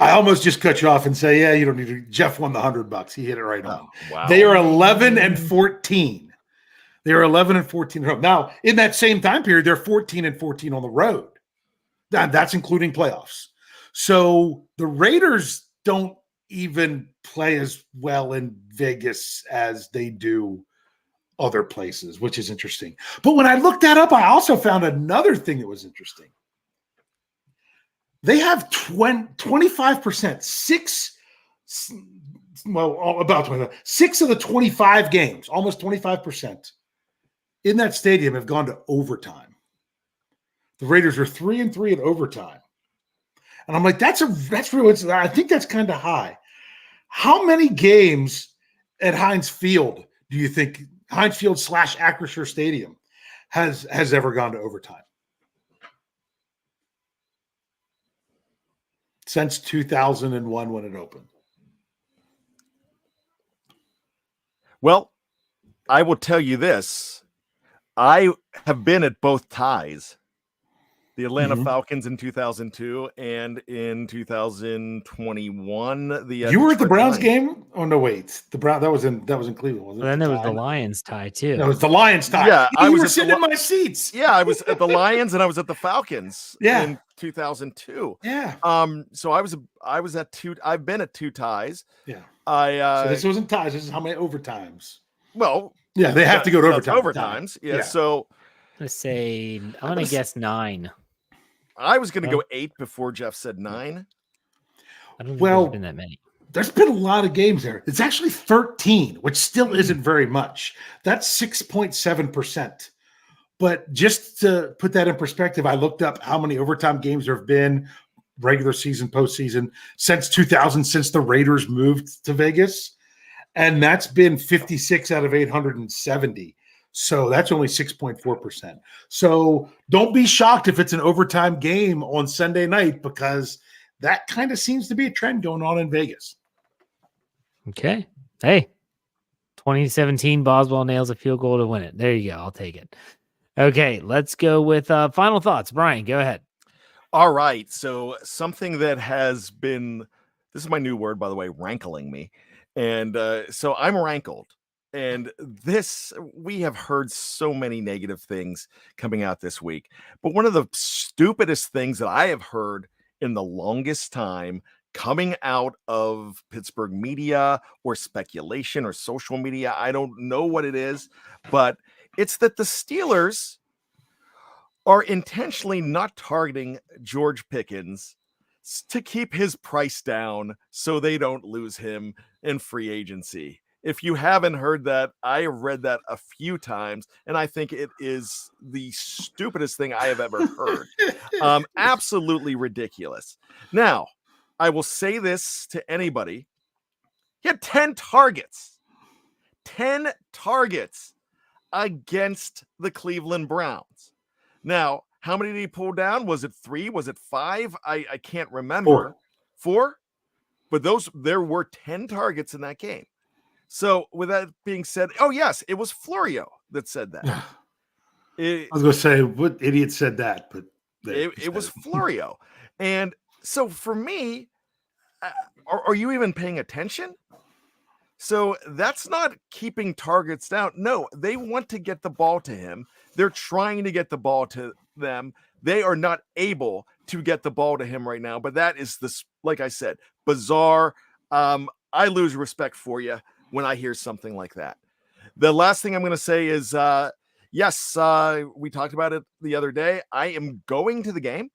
[SPEAKER 4] I almost just cut you off and say, yeah, you don't need to. Jeff won the $100. He hit it right on.
[SPEAKER 5] Wow.
[SPEAKER 4] They are 11-14. They are 11-14. Now, in that same time period, they're 14-14 on the road. That's including playoffs. So the Raiders don't even play as well in Vegas as they do other places, which is interesting. But when I looked that up, I also found another thing that was interesting. They have 25%, about 25. 6 of the 25 games, almost 25% in that stadium have gone to overtime. The Raiders are 3-3 in overtime. And I'm like, that's real. I think that's kind of high. How many games at Heinz Field do you think Heinz Field / Acrisure Stadium has ever gone to overtime? Since 2001 when it opened.
[SPEAKER 5] Well, I will tell you this. I have been at both ties. The Atlanta Falcons in 2002 and in 2021.
[SPEAKER 4] You were at the Browns game? Oh no, wait. The Brown that was in Cleveland, wasn't it?
[SPEAKER 3] Then there was the Lions tie too.
[SPEAKER 4] That was the Lions tie.
[SPEAKER 5] Yeah,
[SPEAKER 4] I was sitting in my seats.
[SPEAKER 5] Yeah, I was at the Lions and I was at the Falcons in 2002.
[SPEAKER 4] Yeah.
[SPEAKER 5] So I was at two. I've been at two ties.
[SPEAKER 4] Yeah.
[SPEAKER 5] So
[SPEAKER 4] this wasn't ties. This is how many overtimes.
[SPEAKER 5] Well,
[SPEAKER 4] yeah, they have to go to overtime.
[SPEAKER 5] Overtimes. Yeah. So
[SPEAKER 3] I'm gonna guess 9.
[SPEAKER 5] I was going to go 8 before Jeff said 9.
[SPEAKER 3] I don't think there's been that many.
[SPEAKER 4] There's been a lot of games there. It's actually 13, which still isn't very much. That's 6.7%. But just to put that in perspective, I looked up how many overtime games there have been, regular season, postseason, since 2000, since the Raiders moved to Vegas. And that's been 56 out of 870. So that's only 6.4%. So don't be shocked if it's an overtime game on Sunday night, because that kind of seems to be a trend going on in Vegas.
[SPEAKER 3] Okay. Hey, 2017 Boswell nails a field goal to win it. There you go. I'll take it. Okay, let's go with final thoughts. Bryan, go ahead.
[SPEAKER 5] All right. So something that has been, this is my new word, by the way, rankling me. And so I'm rankled. And we have heard so many negative things coming out this week. But one of the stupidest things that I have heard in the longest time coming out of Pittsburgh media or speculation or social media, I don't know what it is, but it's that the Steelers are intentionally not targeting George Pickens to keep his price down so they don't lose him in free agency. If you haven't heard that, I have read that a few times, and I think it is the stupidest thing I have ever heard. Absolutely ridiculous. Now, I will say this to anybody. He had 10 targets. 10 targets against the Cleveland Browns. Now, how many did he pull down? Was it 3? Was it 5? I can't remember. 4? But there were 10 targets in that game. So with that being said, oh yes, it was Florio that said that.
[SPEAKER 4] I was going to say, what idiot said that? But
[SPEAKER 5] it was Florio. And so for me, are you even paying attention? So that's not keeping targets down. No, they want to get the ball to him. They're trying to get the ball to them. They are not able to get the ball to him right now. But that is this, like I said, bizarre. I lose respect for you when I hear something like that. The last thing I'm going to say is, yes, we talked about it the other day. I am going to the game.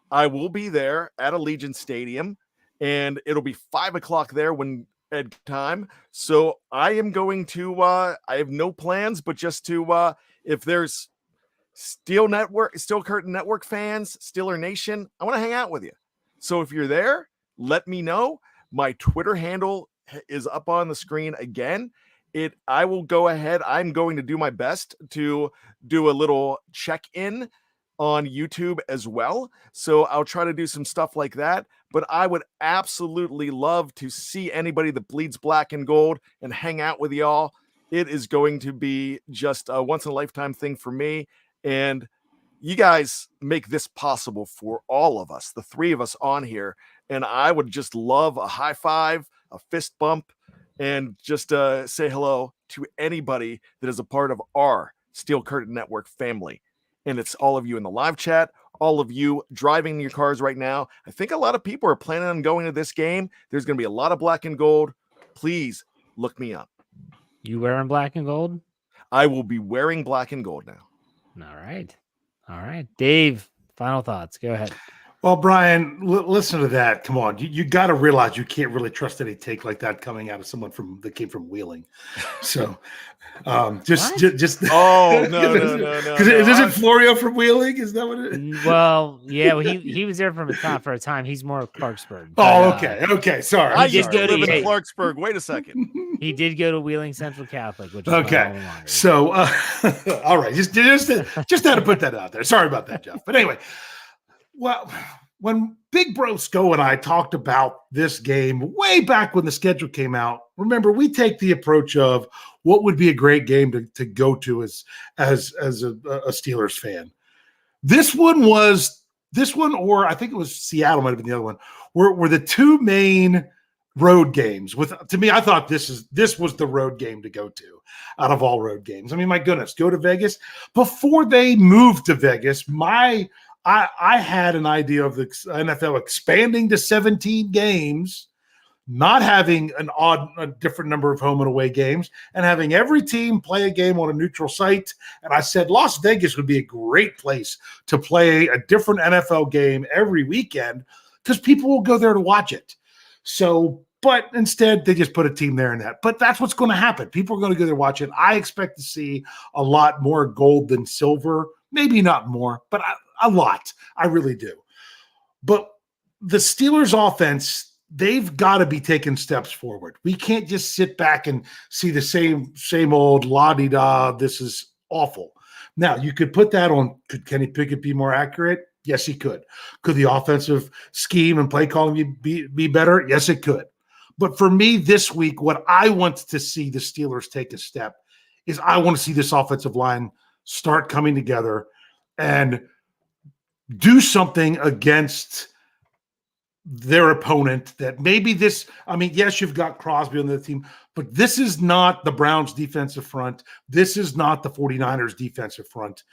[SPEAKER 5] I will be there at Allegiant Stadium, and it'll be 5 o'clock there when at time. So I am going to, I have no plans, but just to, if there's Steel Curtain Network fans, Steeler Nation, I want to hang out with you. So if you're there, let me know. My Twitter handle is up on the screen again. I will go ahead. I'm going to do my best to do a little check-in on YouTube as well. So I'll try to do some stuff like that. But I would absolutely love to see anybody that bleeds black and gold and hang out with y'all. It is going to be just a once-in-a-lifetime thing for me. And you guys make this possible for all of us, the three of us on here. And I would just love a high five, a fist bump, and just say hello to anybody that is a part of our Steel Curtain Network family. And it's all of you in the live chat, all of you driving in your cars right now. I think a lot of people are planning on going to this game. There's going to be a lot of black and gold. Please look me up.
[SPEAKER 3] You wearing black and gold?
[SPEAKER 5] I will be wearing black and gold now.
[SPEAKER 3] All right. All right. Dave, final thoughts. Go ahead.
[SPEAKER 4] Well, Bryan, listen to that. Come on. You got to realize you can't really trust any take like that coming out of someone that came from Wheeling. So just
[SPEAKER 5] oh, no.
[SPEAKER 4] Because isn't Florio from Wheeling? Is that what it is?
[SPEAKER 3] Well, yeah, he was there for a time. He's more Clarksburg.
[SPEAKER 4] Oh, okay. Sorry.
[SPEAKER 5] I used to live in Clarksburg. Wait a second.
[SPEAKER 3] He did go to Wheeling Central Catholic, which is
[SPEAKER 4] okay. So, all right. Just had to put that out there. Sorry about that, Jeff. But anyway. Well, when Big Bro Sco and I talked about this game way back when the schedule came out, remember, we take the approach of what would be a great game to go to as a Steelers fan. This one, or I think it was Seattle, might have been the other one, were the two main road games. To me, I thought this was the road game to go to out of all road games. I mean, my goodness, go to Vegas. Before they moved to Vegas, I had an idea of the NFL expanding to 17 games, not having a different number of home and away games, and having every team play a game on a neutral site. And I said Las Vegas would be a great place to play a different NFL game every weekend because people will go there to watch it. So, but instead they just put a team there and that. But that's what's going to happen. People are going to go there to watch it. I expect to see a lot more gold than silver. Maybe not more, but a lot. I really do. But the Steelers offense, they've got to be taking steps forward. We can't just sit back and see the same old la-di-da, this is awful. Now, you could put that on, could Kenny Pickett be more accurate? Yes, he could. Could the offensive scheme and play calling be better? Yes, it could. But for me this week, what I want to see the Steelers take a step is I want to see this offensive line start coming together and do something against their opponent that maybe yes, you've got Crosby on the team, but this is not the Browns defensive front. This is not the 49ers defensive front.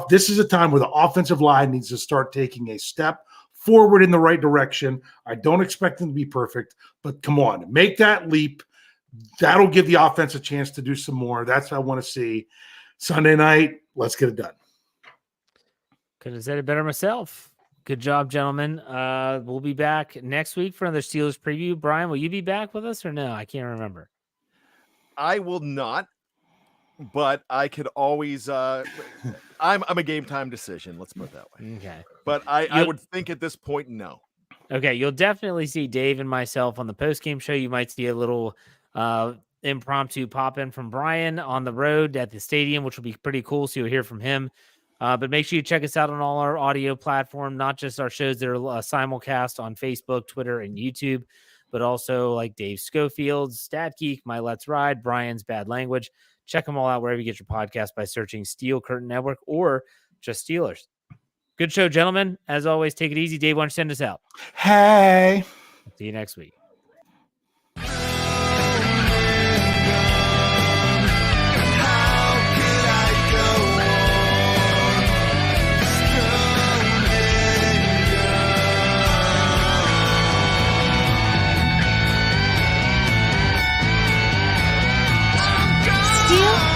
[SPEAKER 4] This is a time where the offensive line needs to start taking a step forward in the right direction. I don't expect them to be perfect, but come on, make that leap. That'll give the offense a chance to do some more. That's what I want to see. Sunday night, let's get it done.
[SPEAKER 3] Couldn't have said it better myself. Good job, gentlemen. We'll be back next week for another Steelers preview. Bryan, will you be back with us or no? I can't remember.
[SPEAKER 5] I will not, but I could always I'm a game time decision. Let's put it that way.
[SPEAKER 3] Okay.
[SPEAKER 5] But I would think at this point, no.
[SPEAKER 3] Okay. You'll definitely see Dave and myself on the post-game show. You might see a little impromptu pop in from Bryan on the road at the stadium, which will be pretty cool. So you'll hear from him. But make sure you check us out on all our audio platform, not just our shows that are simulcast on Facebook, Twitter, and YouTube, but also like Dave Schofield's Stat Geek, My Let's Ride, Bryan's Bad Language. Check them all out wherever you get your podcast by searching Steel Curtain Network or just Steelers. Good show, gentlemen. As always, take it easy. Dave, why don't you send us out?
[SPEAKER 4] Hey.
[SPEAKER 3] See you next week.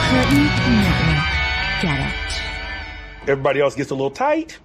[SPEAKER 1] Curtain Network. Get it.
[SPEAKER 2] Everybody else gets a little tight.